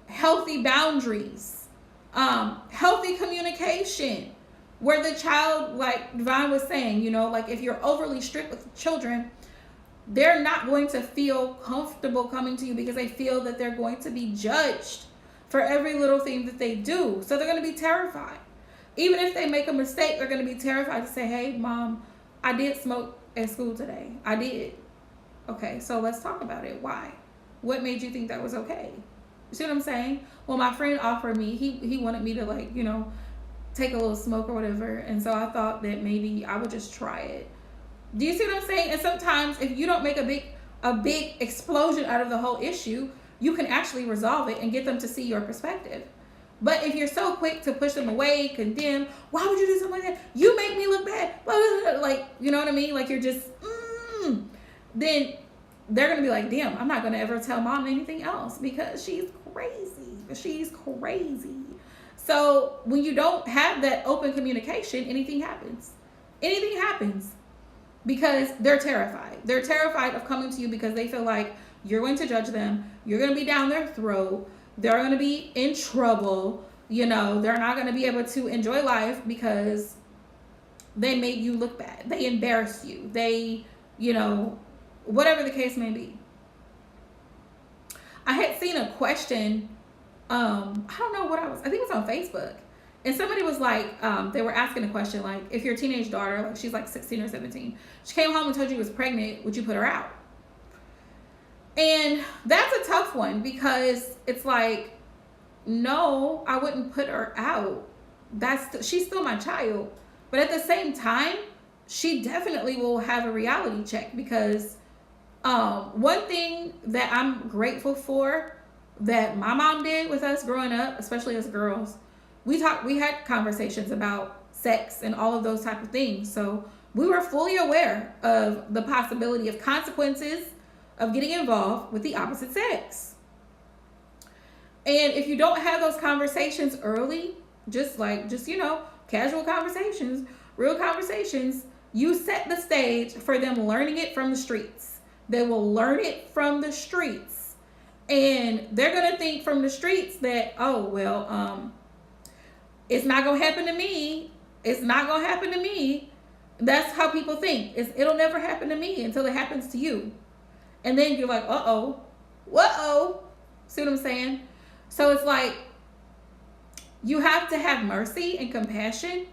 Speaker 1: healthy boundaries? Healthy communication? Where the child, like Divine was saying, you know, like if you're overly strict with children, they're not going to feel comfortable coming to you because they feel that they're going to be judged for every little thing that they do. So they're going to be terrified. Even if they make a mistake, they're going to be terrified to say, hey, Mom, I did smoke at school today. I did. Okay, so let's talk about it. Why? What made you think that was okay? You see what I'm saying? Well, my friend offered me, he wanted me to, like, you know, take a little smoke or whatever. And so I thought that maybe I would just try it. Do you see what I'm saying? And sometimes if you don't make a big explosion out of the whole issue, you can actually resolve it and get them to see your perspective. But if you're so quick to push them away, condemn, why would you do something like that? You make me look bad. Like, you know what I mean? Like you're just, then they're going to be like, damn, I'm not going to ever tell Mom anything else because she's crazy. She's crazy. So when you don't have that open communication, anything happens. Anything happens. Because they're terrified. They're terrified of coming to you because they feel like you're going to judge them. You're going to be down their throat. They're going to be in trouble. You know, they're not going to be able to enjoy life because they made you look bad. They embarrassed you. They, you know, whatever the case may be. I had seen a question. I don't know what I think it was on Facebook. And somebody was like, they were asking a question like, if your teenage daughter, like she's like 16 or 17, she came home and told you she was pregnant, would you put her out? And that's a tough one because it's like, no, I wouldn't put her out. She's still my child. But at the same time, she definitely will have a reality check because one thing that I'm grateful for that my mom did with us growing up, especially as girls, we had conversations about sex and all of those type of things. So we were fully aware of the possibility of consequences of getting involved with the opposite sex. And if you don't have those conversations early, just you know, casual conversations, real conversations, you set the stage for them learning it from the streets. They will learn it from the streets. And they're going to think from the streets that, oh, well, it's not going to happen to me. It's not going to happen to me. That's how people think. It'll never happen to me until it happens to you. And then you're like, uh-oh. See what I'm saying? So it's like, you have to have mercy and compassion.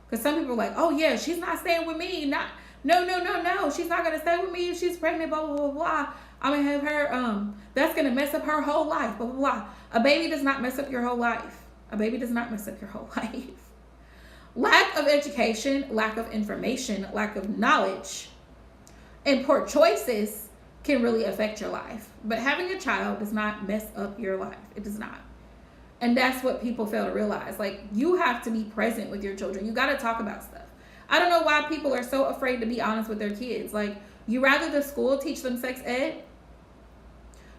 Speaker 1: Because some people are like, oh, yeah, she's not staying with me. No. She's not going to stay with me if she's pregnant, blah, blah, blah, blah. I'm going to have her, that's going to mess up her whole life, blah, blah, blah. A baby does not mess up your whole life. A baby does not mess up your whole life. Lack of education, lack of information, lack of knowledge, and poor choices can really affect your life. But having a child does not mess up your life. It does not. And that's what people fail to realize. Like, you have to be present with your children. You got to talk about stuff. I don't know why people are so afraid to be honest with their kids. Like, you rather the school teach them sex ed?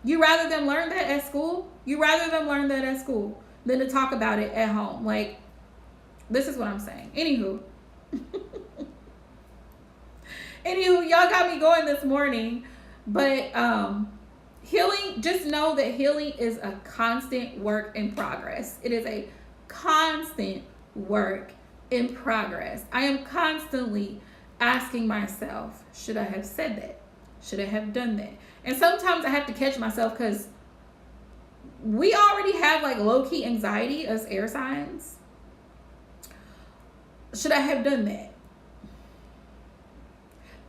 Speaker 1: You rather them learn that at school? You rather them learn that at school than to talk about it at home. Like, this is what I'm saying. Anywho, y'all got me going this morning. But healing, just know that healing is a constant work in progress. It is a constant work in progress. I am constantly asking myself, should I have said that? Should I have done that? And sometimes I have to catch myself because we already have like low-key anxiety as air signs. Should I have done that?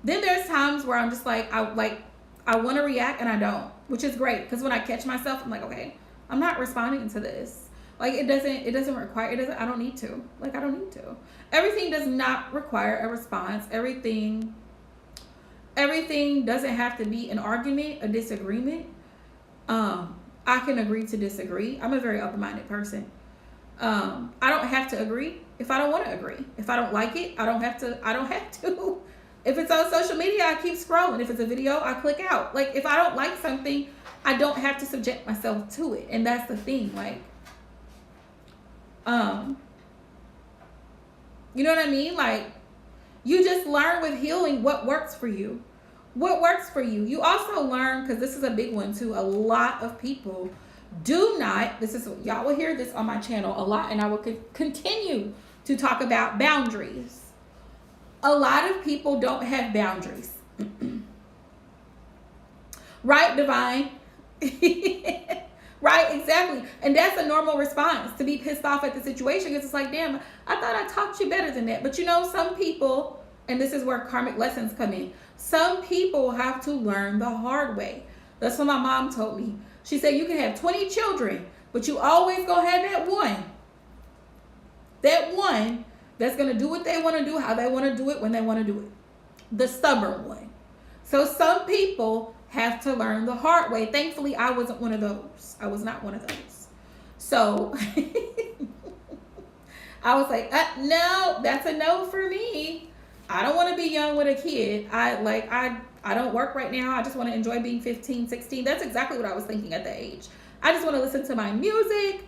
Speaker 1: Then there's times where I'm just like, I want to react and I don't, which is great. Because when I catch myself, I'm like, okay, I'm not responding to this. Like, it doesn't require, I don't need to. Like, I don't need to. Everything does not require a response. Everything doesn't have to be an argument, a disagreement. I can agree to disagree. I'm a very open-minded person. I don't have to agree if I don't want to agree. If I don't like it, I don't have to. If it's on social media, I keep scrolling. If it's a video, I click out. Like, if I don't like something, I don't have to subject myself to it. And that's the thing. Like, you know what I mean? Like, you just learn with healing what works for you. What works for you. You also learn, because this is a big one too, a lot of people do not, y'all will hear this on my channel a lot, and I will continue to talk about boundaries. A lot of people don't have boundaries. Right, Divine? Right, exactly. And that's a normal response, to be pissed off at the situation, because it's like, damn, I thought I taught you better than that. But you know, some people, and this is where karmic lessons come in, some people have to learn the hard way. That's what my mom told me. She said, you can have 20 children, but you always gonna have that one. That one that's gonna do what they want to do, how they want to do it, when they want to do it. The stubborn one. So some people have to learn the hard way. Thankfully, I wasn't one of those. I was not one of those. So I was like, no, that's a no for me. I don't want to be young with a kid. I don't work right now. I just want to enjoy being 15, 16. That's exactly what I was thinking at that age. I just want to listen to my music,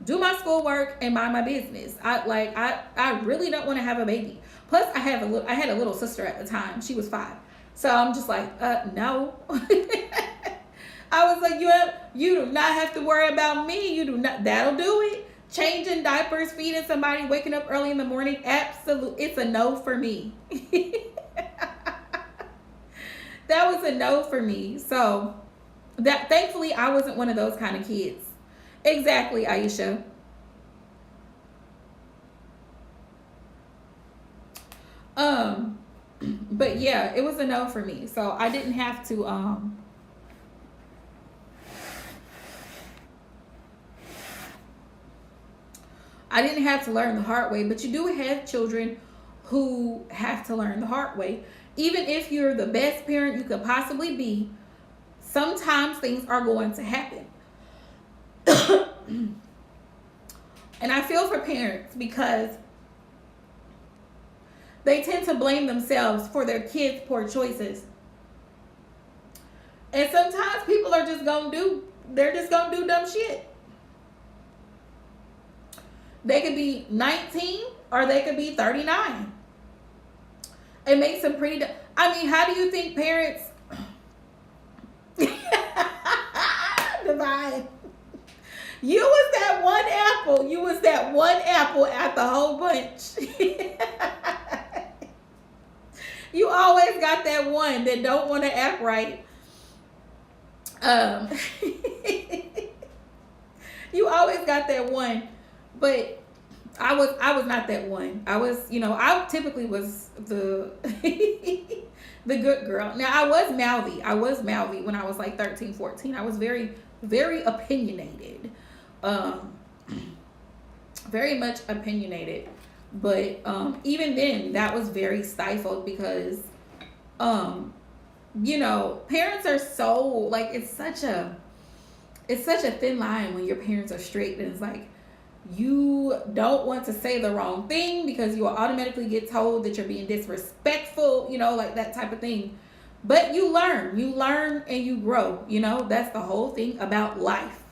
Speaker 1: do my schoolwork, and mind my business. I really don't want to have a baby. Plus, I had a little sister at the time. She was 5. So I'm just like, no. I was like, you do not have to worry about me. You do not. That'll do it. Changing diapers, feeding somebody, waking up early in the morning. Absolutely. It's a no for me. That was a no for me. So that, thankfully, I wasn't one of those kind of kids. Exactly, Aisha. But yeah, it was a no for me. So I didn't have to learn the hard way. But you do have children who have to learn the hard way. Even if you're the best parent you could possibly be, sometimes things are going to happen. And I feel for parents because they tend to blame themselves for their kids' poor choices. And sometimes people are just gonna do dumb shit. They could be 19 or they could be 39. It makes them pretty I mean, how do you think parents Divine. You was that one apple. You was that one apple at the whole bunch. You always got that one that don't want to act right. You always got that one. But I was not that one. I was, I typically was the the good girl. Now, I was mouthy when I was like 13, 14. I was very, very opinionated. Very much opinionated. But even then, that was very stifled because, parents are so, like, it's such a thin line when your parents are straight. And it's like, you don't want to say the wrong thing because you will automatically get told that you're being disrespectful, like that type of thing. But you learn and you grow, that's the whole thing about life.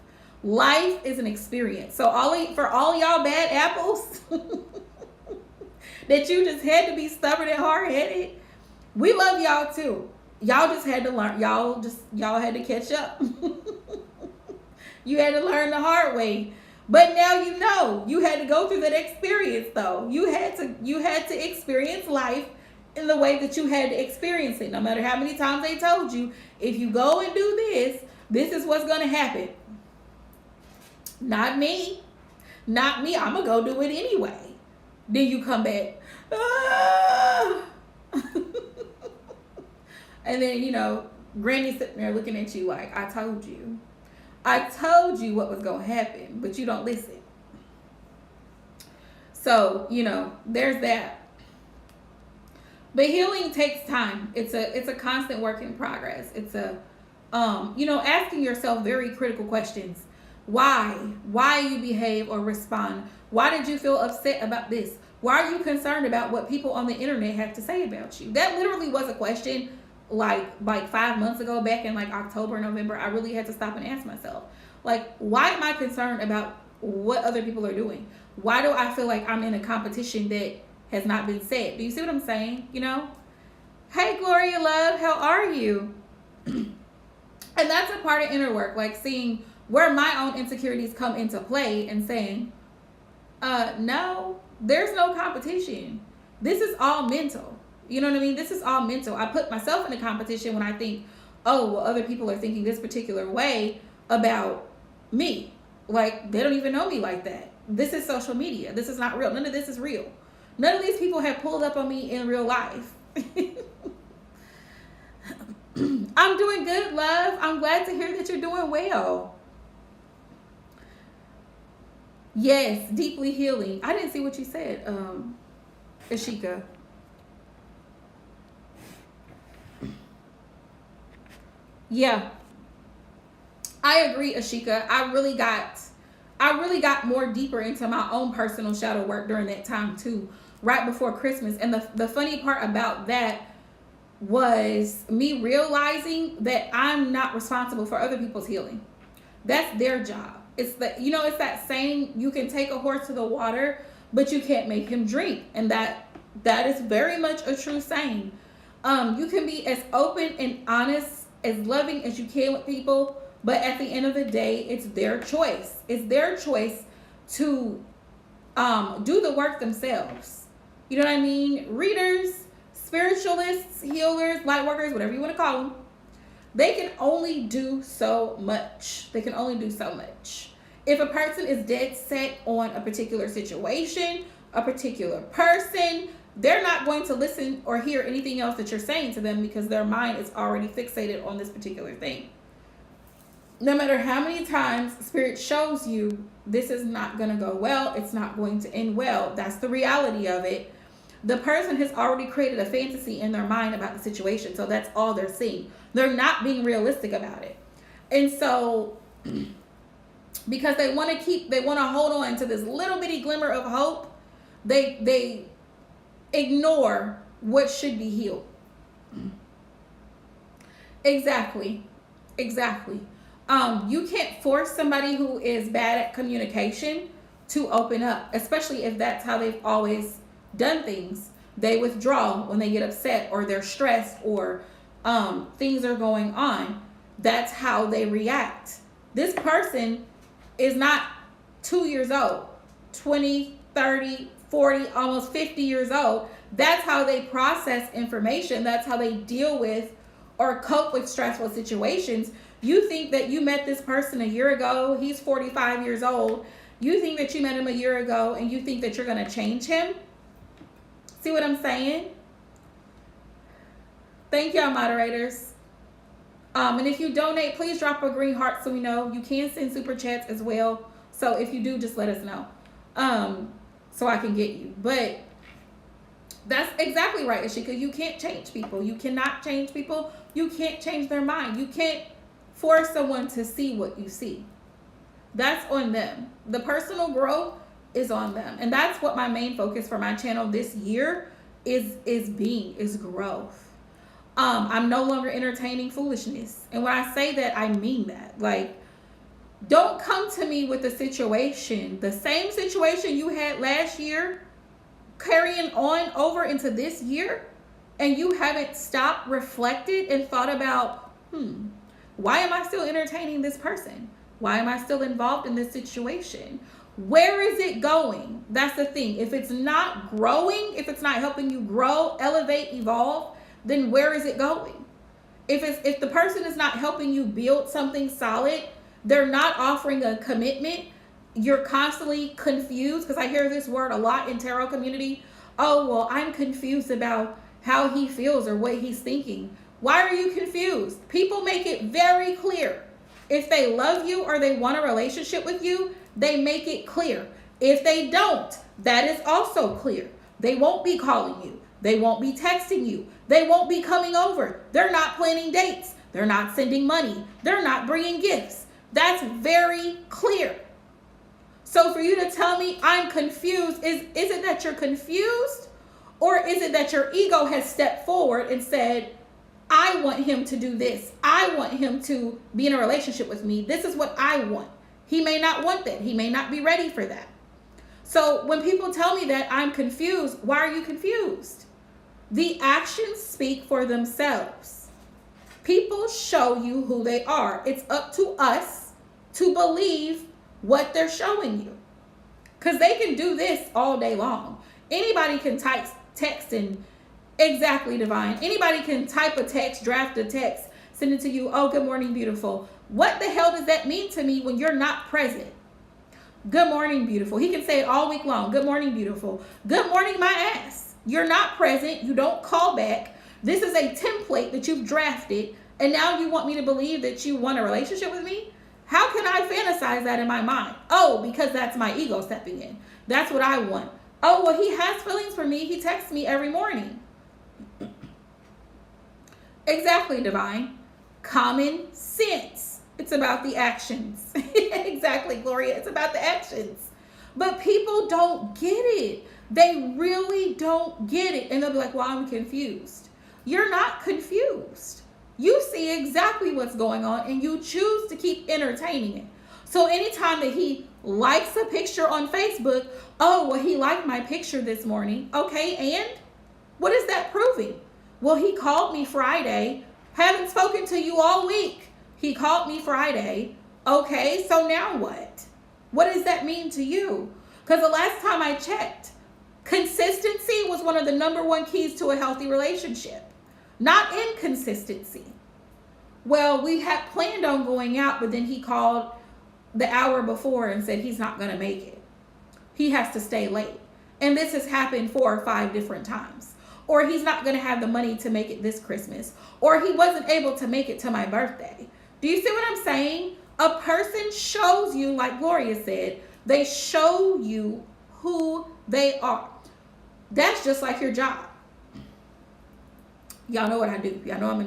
Speaker 1: Life is an experience. So for all y'all bad apples that you just had to be stubborn and hard-headed, we love y'all too. Y'all just had to learn. Y'all had to catch up. You had to learn the hard way. But now you had to go through that experience though. You had to experience life in the way that you had to experience it. No matter how many times they told you, if you go and do this, this is what's going to happen. Not me. I'm going to go do it anyway. Then you come back. Ah! And then, Granny's sitting there looking at you like, I told you what was going to happen, but you don't listen. So, there's that. But healing takes time. It's a constant work in progress. It's asking yourself very critical questions. Why you behave or respond? Why did you feel upset about this? Why are you concerned about what people on the internet have to say about you? That literally was a question like 5 months ago, back in like October, November. I really had to stop and ask myself, like, why am I concerned about what other people are doing? Why do I feel like I'm in a competition that has not been set? Do you see what I'm saying? You know? Hey, Gloria Love, how are you? And that's a part of inner work, like seeing where my own insecurities come into play and saying, no, there's no competition. This is all mental. You know what I mean? This is all mental. I put myself in a competition when I think, oh, well, other people are thinking this particular way about me. Like, they don't even know me like that. This is social media. This is not real. None of this is real. None of these people have pulled up on me in real life. I'm doing good, love. I'm glad to hear that you're doing well. Yes, deeply healing. I didn't see what you said, Ashika. Yeah, I agree, Ashika. I really got more deeper into my own personal shadow work during that time too, right before Christmas. And the funny part about that was me realizing that I'm not responsible for other people's healing. That's their job. It's it's that saying, you can take a horse to the water, but you can't make him drink. And that is very much a true saying. You can be as open and honest, as loving as you can with people, but at the end of the day, it's their choice. It's their choice to do the work themselves. You know what I mean? Readers, spiritualists, healers, light workers, whatever you want to call them, they can only do so much. They can only do so much. If a person is dead set on a particular situation, a particular person, they're not going to listen or hear anything else that you're saying to them because their mind is already fixated on this particular thing. No matter how many times Spirit shows you this is not going to go well, it's not going to end well, that's the reality of it. The person has already created a fantasy in their mind about the situation, so that's all they're seeing. They're not being realistic about it. And so, because they want to hold on to this little bitty glimmer of hope, they ignore what should be healed. Exactly. You can't force somebody who is bad at communication to open up, especially if that's how they've always done things. They withdraw when they get upset or they're stressed or things are going on. That's how they react. This person is not 2 years old, 20, 30, 40, almost 50 years old. That's how they process information. That's how they deal with or cope with stressful situations. You think that you met this person a year ago. He's 45 years old. You think that you met him a year ago and you think that you're going to change him? See what I'm saying? Thank y'all, moderators. And if you donate, please drop a green heart so we know. You can send super chats as well. So if you do, just let us know. So I can get you. But that's exactly right, Ashika. You can't change people. You cannot change people. You can't change their mind. You can't force someone to see what you see. That's on them. The personal growth is on them. And that's what my main focus for my channel this year is growth. I'm no longer entertaining foolishness. And when I say that, I mean that. Like, don't come to me with a situation, the same situation you had last year, carrying on over into this year, and you haven't stopped, reflected, and thought about, why am I still entertaining this person? Why am I still involved in this situation? Where is it going? That's the thing. If it's not growing, if it's not helping you grow, elevate, evolve, then where is it going? If the person is not helping you build something solid, they're not offering a commitment, you're constantly confused, because I hear this word a lot in tarot community. Oh, well, I'm confused about how he feels or what he's thinking. Why are you confused? People make it very clear. If they love you or they want a relationship with you, they make it clear. If they don't, that is also clear. They won't be calling you. They won't be texting you. They won't be coming over. They're not planning dates. They're not sending money. They're not bringing gifts. That's very clear. So for you to tell me I'm confused, is it that you're confused? Or is it that your ego has stepped forward and said, I want him to do this. I want him to be in a relationship with me. This is what I want. He may not want that. He may not be ready for that. So when people tell me that I'm confused, why are you confused? The actions speak for themselves. People show you who they are. It's up to us to believe what they're showing you. Because they can do this all day long. Anybody can type text and exactly, divine. Anybody can type a text, draft a text, send it to you. Oh, good morning, beautiful. What the hell does that mean to me when you're not present? Good morning, beautiful. He can say it all week long. Good morning, beautiful. Good morning, my ass. You're not present. You don't call back. This is a template that you've drafted. And now you want me to believe that you want a relationship with me? How can I fantasize that in my mind? Oh, because that's my ego stepping in. That's what I want. Oh, well, he has feelings for me. He texts me every morning. Exactly, divine. Common sense. It's about the actions. Exactly, Gloria. It's about the actions. But people don't get it. They really don't get it. And they'll be like, well, I'm confused. You're not confused. You see exactly what's going on and you choose to keep entertaining it. So anytime that he likes a picture on Facebook, oh, well, he liked my picture this morning. Okay, and what is that proving? Well, he called me Friday. Haven't spoken to you all week. He called me Friday. Okay, so now what? What does that mean to you? Because the last time I checked, consistency was one of the number one keys to a healthy relationship. Not inconsistency. Well, we had planned on going out, but then he called the hour before and said he's not going to make it. He has to stay late. And this has happened 4 or 5 different times. Or he's not going to have the money to make it this Christmas. Or he wasn't able to make it to my birthday. Do you see what I'm saying? A person shows you, like Gloria said, they show you who they are. That's just like your job. Y'all know what I do. Y'all know I'm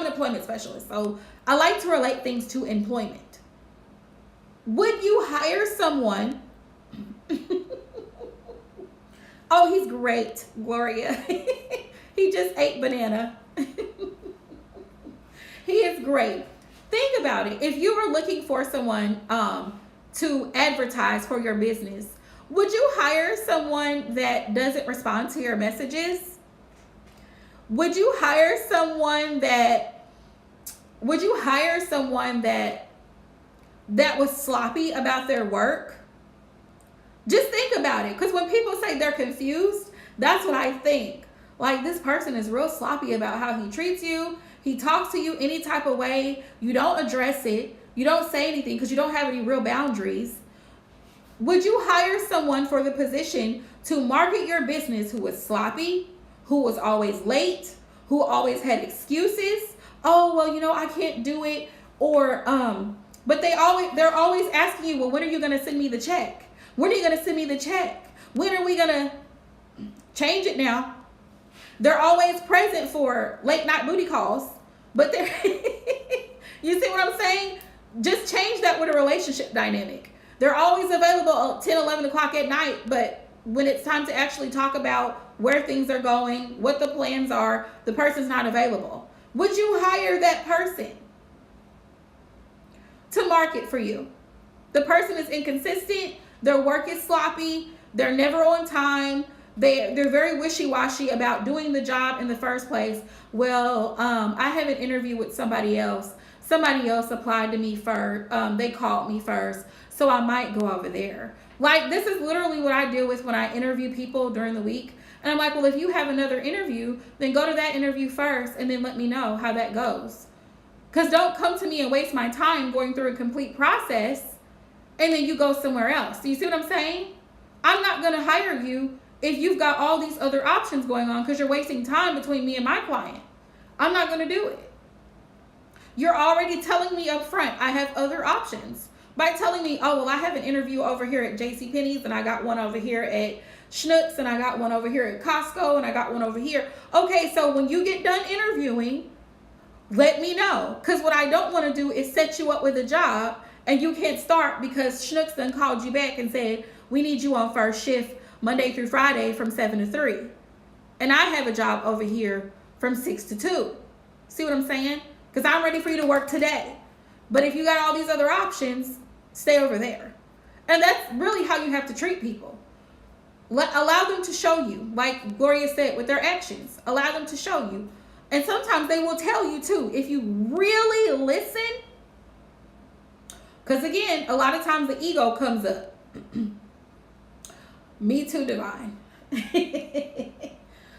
Speaker 1: an employment specialist. So I like to relate things to employment. Would you hire someone? Oh, he's great, Gloria. He just ate banana. He is great. Think about it. If you were looking for someone to advertise for your business, would you hire someone that doesn't respond to your messages? Would you hire someone that was sloppy about their work? Just think about it. Because when people say they're confused, that's what I think. Like, this person is real sloppy about how he treats you. He talks to you any type of way. You don't address it. You don't say anything because you don't have any real boundaries. Would you hire someone for the position to market your business who was sloppy, who was always late, who always had excuses? Oh, well, I can't do it. Or, but they're always asking you, well, when are you going to send me the check? When are you going to send me the check? When are we going to change it now? They're always present for late night booty calls, but they're, you see what I'm saying? Just change that with a relationship dynamic. They're always available 10, 11 o'clock at night, but when it's time to actually talk about where things are going, what the plans are, the person's not available. Would you hire that person to market for you? The person is inconsistent. Their work is sloppy. They're never on time. They're very wishy-washy about doing the job in the first place. Well, I have an interview with somebody else. Somebody else applied to me first. They called me first. So I might go over there. Like, this is literally what I deal with when I interview people during the week. And I'm like, well, if you have another interview, then go to that interview first and then let me know how that goes. Because don't come to me and waste my time going through a complete process and then you go somewhere else. Do you see what I'm saying? I'm not going to hire you if you've got all these other options going on because you're wasting time between me and my client. I'm not going to do it. You're already telling me up front I have other options. By telling me, oh, well, I have an interview over here at JCPenney's and I got one over here at Schnucks and I got one over here at Costco and I got one over here. Okay, so when you get done interviewing, let me know. Because what I don't want to do is set you up with a job And you can't start because Schnooks done called you back and said, we need you on first shift Monday through Friday from 7 to 3. And I have a job over here from 6 to 2. See what I'm saying? Because I'm ready for you to work today. But if you got all these other options, stay over there. And that's really how you have to treat people. Allow them to show you, like Gloria said, with their actions. Allow them to show you. And sometimes they will tell you too, if you really listen. Because again, a lot of times the ego comes up. Me too, Divine.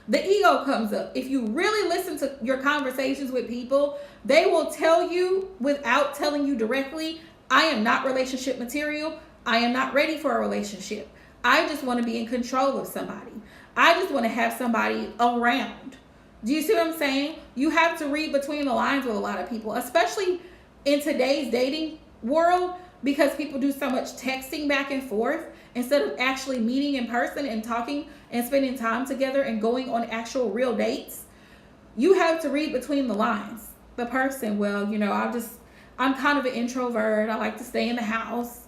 Speaker 1: The ego comes up. If you really listen to your conversations with people, they will tell you without telling you directly, I am not relationship material. I am not ready for a relationship. I just want to be in control of somebody. I just want to have somebody around. Do you see what I'm saying? You have to read between the lines with a lot of people, especially in today's dating world, because people do so much texting back and forth instead of actually meeting in person and talking and spending time together and going on actual real dates. You have to read between the lines. The person, well, you know, I'm kind of an introvert. I like to stay in the house.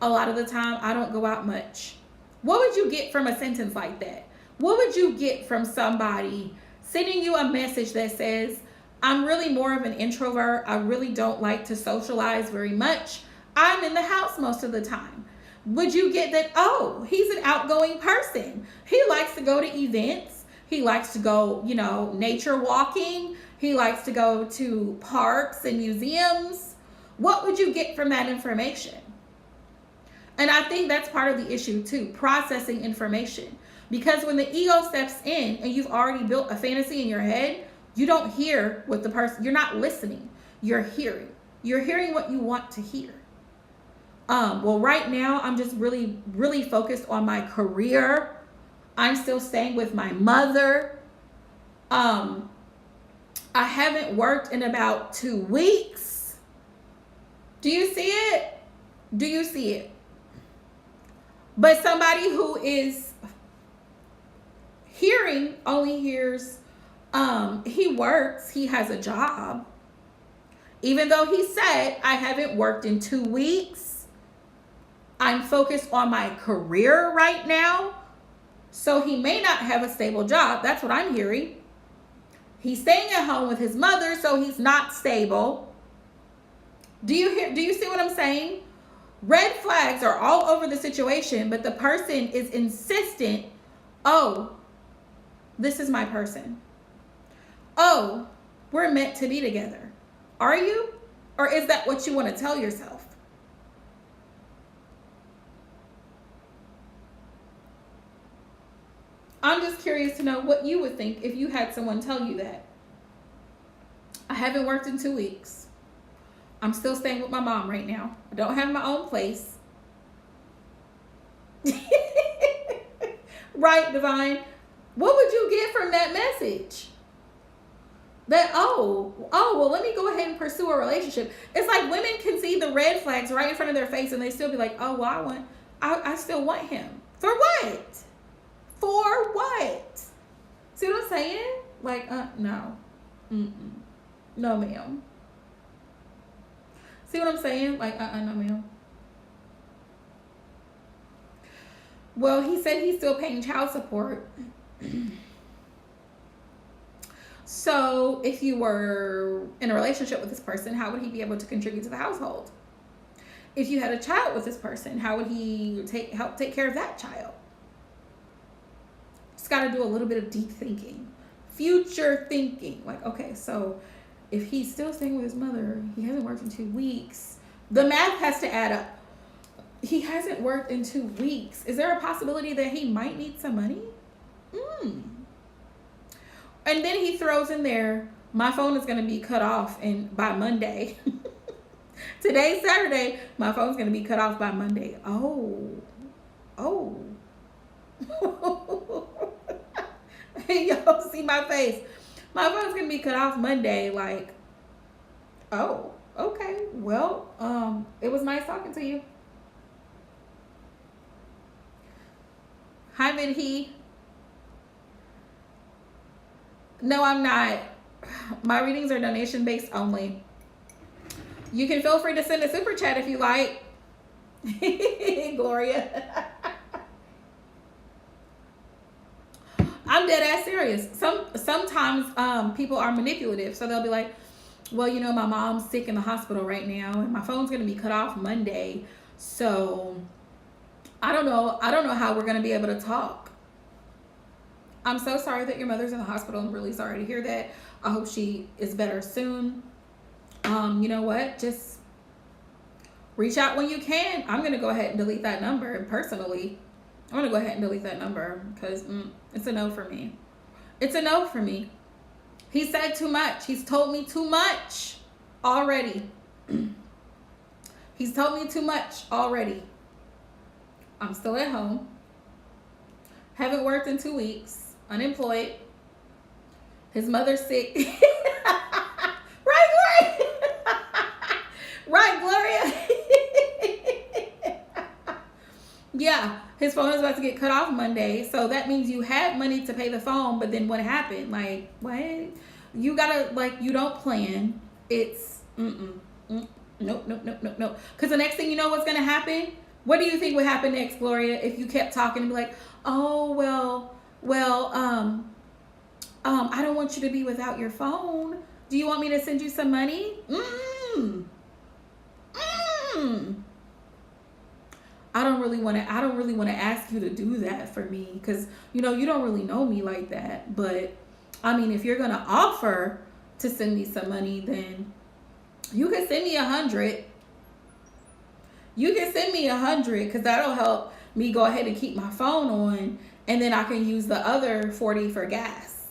Speaker 1: A lot of the time, I don't go out much. What would you get from a sentence like that? What would you get from somebody sending you a message that says, I'm really more of an introvert. I really don't like to socialize very much. I'm in the house most of the time. Would you get that, oh, he's an outgoing person. He likes to go to events. He likes to go, you know, nature walking. He likes to go to parks and museums. What would you get from that information? And I think that's part of the issue too, processing information. Because when the ego steps in and you've already built a fantasy in your head, you don't hear what the person, you're not listening, you're hearing. You're hearing what you want to hear. Well, right now, I'm just really, really focused on my career. I'm still staying with my mother. I haven't worked in about 2 weeks. Do you see it? Do you see it? But somebody who is hearing only hears, he works, he has a job. Even though he said, I haven't worked in 2 weeks, I'm focused on my career right now. So he may not have a stable job. That's what I'm hearing. He's staying at home with his mother, so he's not stable. Do you see what I'm saying? Red flags are all over the situation, but the person is insistent, oh, this is my person. Oh, we're meant to be together. Are you? Or is that what you want to tell yourself? I'm just curious to know what you would think if you had someone tell you that. I haven't worked in 2 weeks. I'm still staying with my mom right now. I don't have my own place. Right, Divine? What would you get from that message? That, well, let me go ahead and pursue a relationship. It's like women can see the red flags right in front of their face and they still be like, oh, well, I still want him. For what? For what? See what I'm saying? Like, no. No, ma'am. See what I'm saying? Like, no, ma'am. Well, he said he's still paying child support. So if you were in a relationship with this person, how would he be able to contribute to the household? If you had a child with this person, how would he help take care of that child? Just got to do a little bit of deep thinking, future thinking. Like, okay, so if he's still staying with his mother, he hasn't worked in 2 weeks. The math has to add up. He hasn't worked in 2 weeks. Is there a possibility that he might need some money? And then he throws in there, my phone is going to be cut off by Monday. Today's Saturday. My phone's going to be cut off by Monday. Oh. Y'all see my face. My phone's going to be cut off Monday. Like, oh, okay. Well, it was nice talking to you. Hi, Midhi. No, I'm not. My readings are donation based only. You can feel free to send a super chat if you like. Gloria. I'm dead ass serious. Sometimes people are manipulative. So they'll be like, well, you know, my mom's sick in the hospital right now and my phone's going to be cut off Monday. So I don't know how we're going to be able to talk. I'm so sorry that your mother's in the hospital. I'm really sorry to hear that. I hope she is better soon. You know what? Just reach out when you can. I'm going to go ahead and delete that number. And personally, I'm going to go ahead and delete that number because it's a no for me. It's a no for me. He said too much. He's told me too much already. He's told me too much already. I'm still at home. Haven't worked in 2 weeks. Unemployed. His mother's sick. Right, Gloria? Right, Gloria? Yeah, his phone is about to get cut off Monday. So that means you had money to pay the phone, but then what happened? Like, what? You gotta, like, you don't plan. It's, nope. Because the next thing you know what's gonna happen? What do you think would happen next, Gloria, if you kept talking and be like, oh, well, I don't want you to be without your phone. Do you want me to send you some money? I don't really want to ask you to do that for me because, you know, you don't really know me like that. But I mean, if you're going to offer to send me some money, then you can send me 100. You can send me 100 because that'll help me go ahead and keep my phone on. And then I can use the other 40 for gas.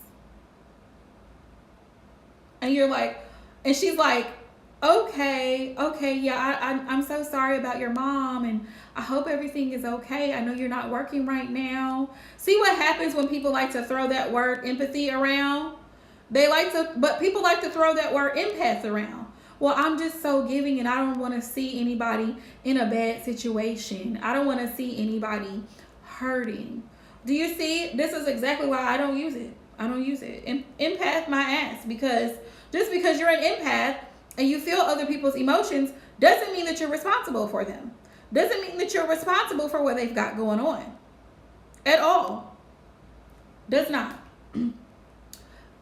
Speaker 1: And you're like, and she's like, okay, yeah, I'm so sorry about your mom and I hope everything is okay. I know you're not working right now. See what happens when people like to throw that word empathy around? But people like to throw that word empath around. Well, I'm just so giving and I don't want to see anybody in a bad situation. I don't want to see anybody hurting. Do you see? This is exactly why I don't use it. I don't use it. Empath my ass, because just because you're an empath and you feel other people's emotions doesn't mean that you're responsible for them. Doesn't mean that you're responsible for what they've got going on. At all. Does not.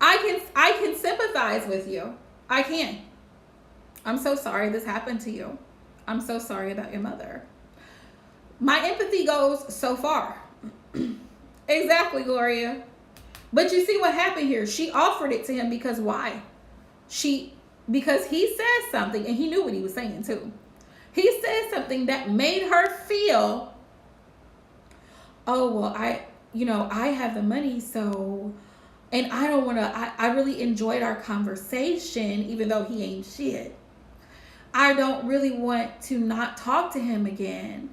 Speaker 1: I can sympathize with you. I can. I'm so sorry this happened to you. I'm so sorry about your mother. My empathy goes so far. Exactly, Gloria. But you see what happened here. She offered it to him because why? Because he said something, and he knew what he was saying too. He said something that made her feel, oh, well, I have the money, so, and I don't want to, I really enjoyed our conversation, even though he ain't shit. I don't really want to not talk to him again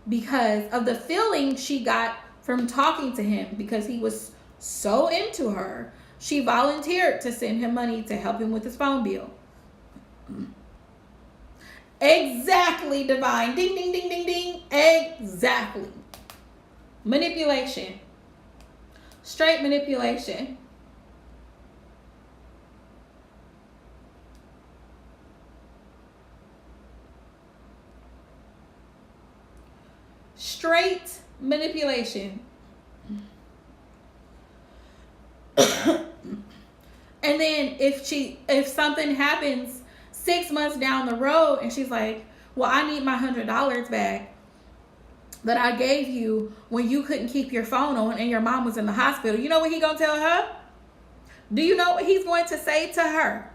Speaker 1: because of the feeling she got from talking to him, because he was so into her. She volunteered to send him money to help him with his phone bill. Exactly, divine. Ding, ding, ding, ding, ding. Exactly. Manipulation. Straight manipulation. Straight manipulation. And then if something happens 6 months down the road and she's like, well, I need my $100 back that I gave you when you couldn't keep your phone on and your mom was in the hospital, you know what he gonna tell her? Do you know what he's going to say to her?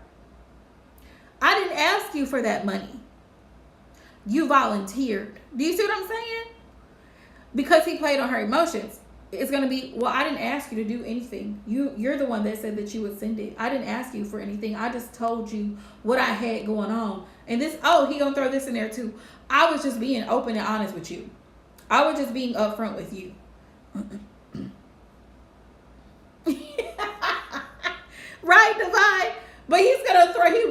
Speaker 1: I didn't ask you for that money. You volunteered. Do you see what I'm saying? Because he played on her emotions. It's going to be, well, I didn't ask you to do anything. You're the one that said that you would send it. I didn't ask you for anything. I just told you what I had going on. And this, oh, he going to throw this in there too. I was just being open and honest with you. I was just being upfront with you. Right, Divine? But he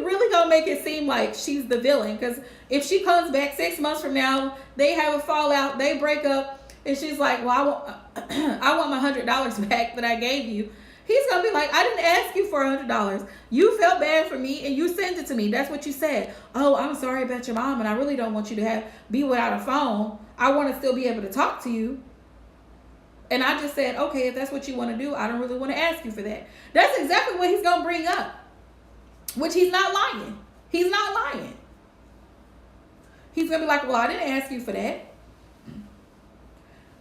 Speaker 1: really going to make it seem like she's the villain. Because if she comes back 6 months from now, they have a fallout, they break up, and she's like, well, I want my $100 back that I gave you. He's gonna be like, I didn't ask you for $100. You felt bad for me and you sent it to me. That's what you said. Oh, I'm sorry about your mom, and I really don't want you to be without a phone. I want to still be able to talk to you. And I just said, okay, if that's what you want to do, I don't really want to ask you for that. That's exactly what he's gonna bring up. Which he's not lying. He's not lying. He's gonna be like, well, I didn't ask you for that.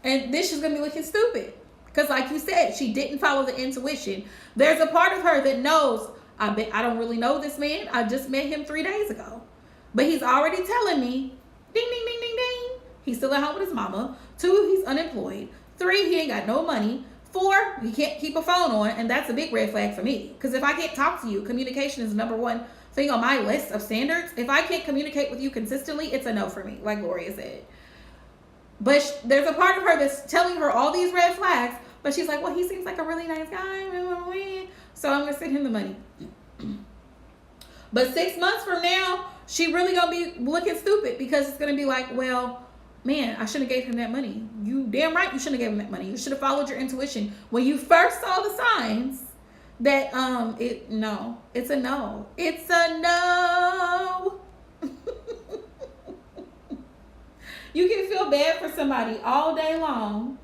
Speaker 1: And then she's gonna be looking stupid. Because like you said, she didn't follow the intuition. There's a part of her that knows, I don't really know this man. I just met him 3 days ago. But he's already telling me, ding, ding, ding, ding, ding. He's still at home with his mama. 2, he's unemployed. 3, he ain't got no money. 4, he can't keep a phone on. And that's a big red flag for me. Because if I can't talk to you, communication is the number one thing on my list of standards. If I can't communicate with you consistently, it's a no for me, like Gloria said. But there's a part of her that's telling her all these red flags, but she's like, well, he seems like a really nice guy, so I'm going to send him the money. But 6 months from now, she really going to be looking stupid, because it's going to be like, well, man, I shouldn't have gave him that money. You damn right you shouldn't have gave him that money. You should have followed your intuition. When you first saw the signs that, it's a no. It's a no. You can feel bad for somebody all day long.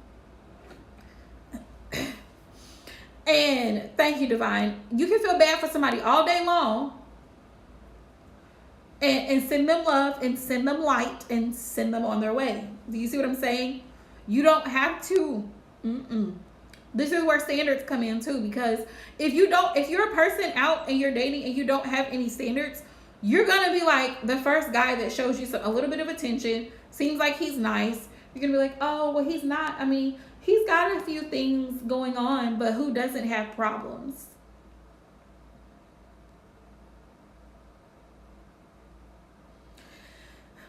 Speaker 1: And thank you, Divine. You can feel bad for somebody all day long. And send them love and send them light and send them on their way. Do you see what I'm saying? You don't have to. This is where standards come in too. Because if you're a person out and you're dating and you don't have any standards, you're going to be like the first guy that shows you a little bit of attention. Seems like he's nice. You're going to be like, oh, well, he's not. I mean, he's got a few things going on, but who doesn't have problems?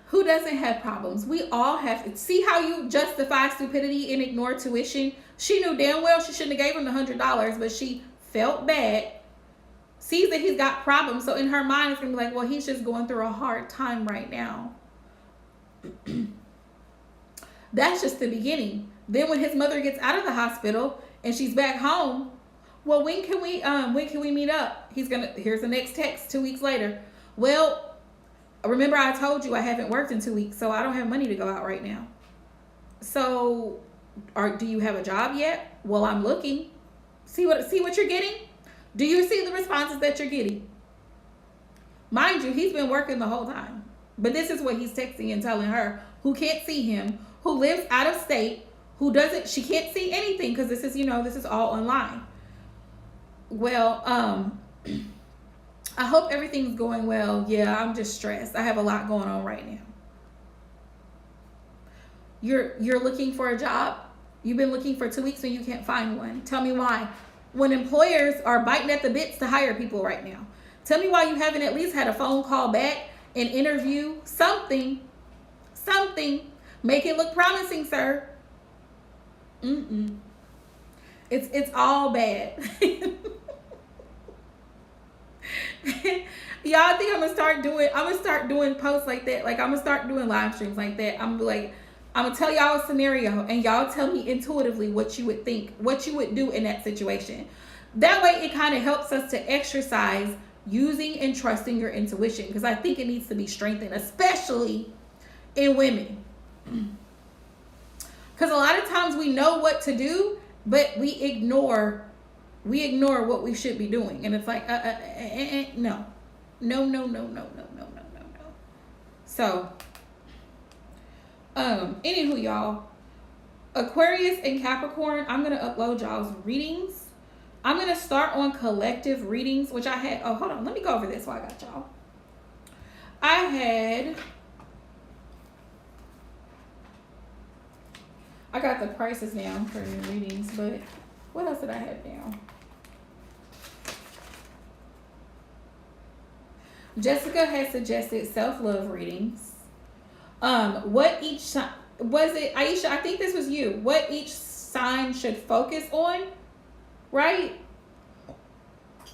Speaker 1: Who doesn't have problems? We all have. See how you justify stupidity and ignore tuition? She knew damn well she shouldn't have gave him the $100, but she felt bad. Sees that he's got problems, so in her mind it's gonna be like, well, he's just going through a hard time right now. That's just the beginning. Then when his mother gets out of the hospital and she's back home, well, when can we meet up? Here's the next text 2 weeks later. Well, remember I told you I haven't worked in 2 weeks, so I don't have money to go out right now. So, do you have a job yet? Well, I'm looking. See what you're getting? Do you see the responses that you're getting? Mind you, he's been working the whole time. But this is what he's texting and telling her, who can't see him, who lives out of state, she can't see anything because this is all online. Well, I hope everything's going well. Yeah, I'm just stressed. I have a lot going on right now. You're looking for a job? You've been looking for 2 weeks and you can't find one. Tell me why. When employers are biting at the bits to hire people right now. Tell me why you haven't at least had a phone call back, an interview, something. Make it look promising, sir. It's all bad. Y'all think I'm gonna start doing posts like that. Like I'm gonna start doing live streams like that. I'm gonna tell y'all a scenario and y'all tell me intuitively what you would think, what you would do in that situation. That way it kind of helps us to exercise using and trusting your intuition, because I think it needs to be strengthened, especially in women. Because a lot of times we know what to do, but we ignore what we should be doing. And it's like, no. So, anywho, y'all, Aquarius and Capricorn, I'm going to upload y'all's readings. I'm going to start on collective readings, which I had, hold on, let me go over this while I got y'all. I got the prices down for your readings, but what else did I have down? Jessica has suggested self-love readings. What each sign, was it Aisha? I think this was you. What each sign should focus on, right?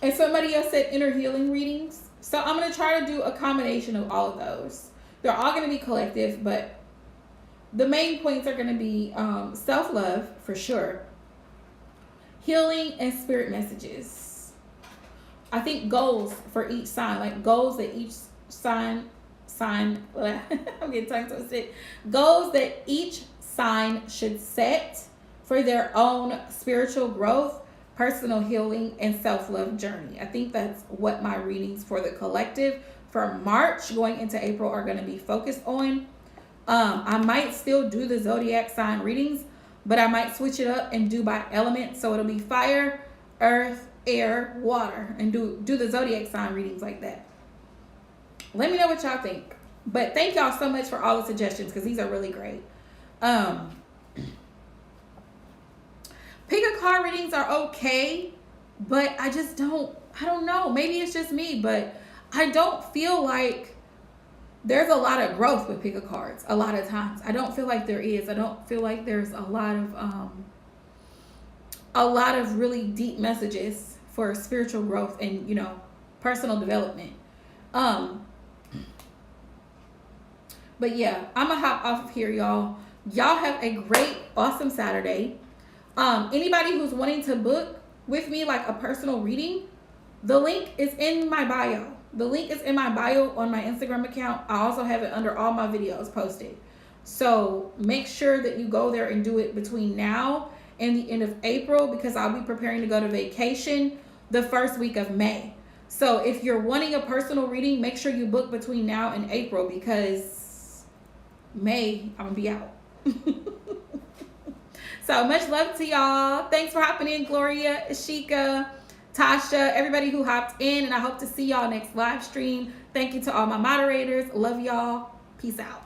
Speaker 1: And somebody else said inner healing readings. So I'm going to try to do a combination of all of those. They're all going to be collective, but the main points are going to be self-love for sure, healing and spirit messages. I think goals for each sign, like goals that each sign, I'm getting tongue twisted. Goals that each sign should set for their own spiritual growth, personal healing, and self-love journey. I think that's what my readings for the collective for March going into April are going to be focused on. I might still do the zodiac sign readings, but I might switch it up and do by element. So it'll be fire, earth, air, water, and do the zodiac sign readings like that. Let me know what y'all think. But thank y'all so much for all the suggestions, because these are really great. Pick a card readings are okay, but I don't know. Maybe it's just me, but I don't feel like there's a lot of growth with pick a cards a lot of times. I don't feel like there is. I don't feel like there's a lot of really deep messages for spiritual growth and, personal development. But yeah, I'm gonna hop off of here, y'all. Y'all have a great, awesome Saturday. Anybody who's wanting to book with me like a personal reading, the link is in my bio. The link is in my bio on my Instagram account. I also have it under all my videos posted. So make sure that you go there and do it between now and the end of April, because I'll be preparing to go to vacation the first week of May. So if you're wanting a personal reading, make sure you book between now and April, because May, I'm gonna be out. So much love to y'all. Thanks for hopping in, Gloria, Ashika, Tasha, everybody who hopped in, and I hope to see y'all next live stream. Thank you to all my moderators. Love y'all. Peace out.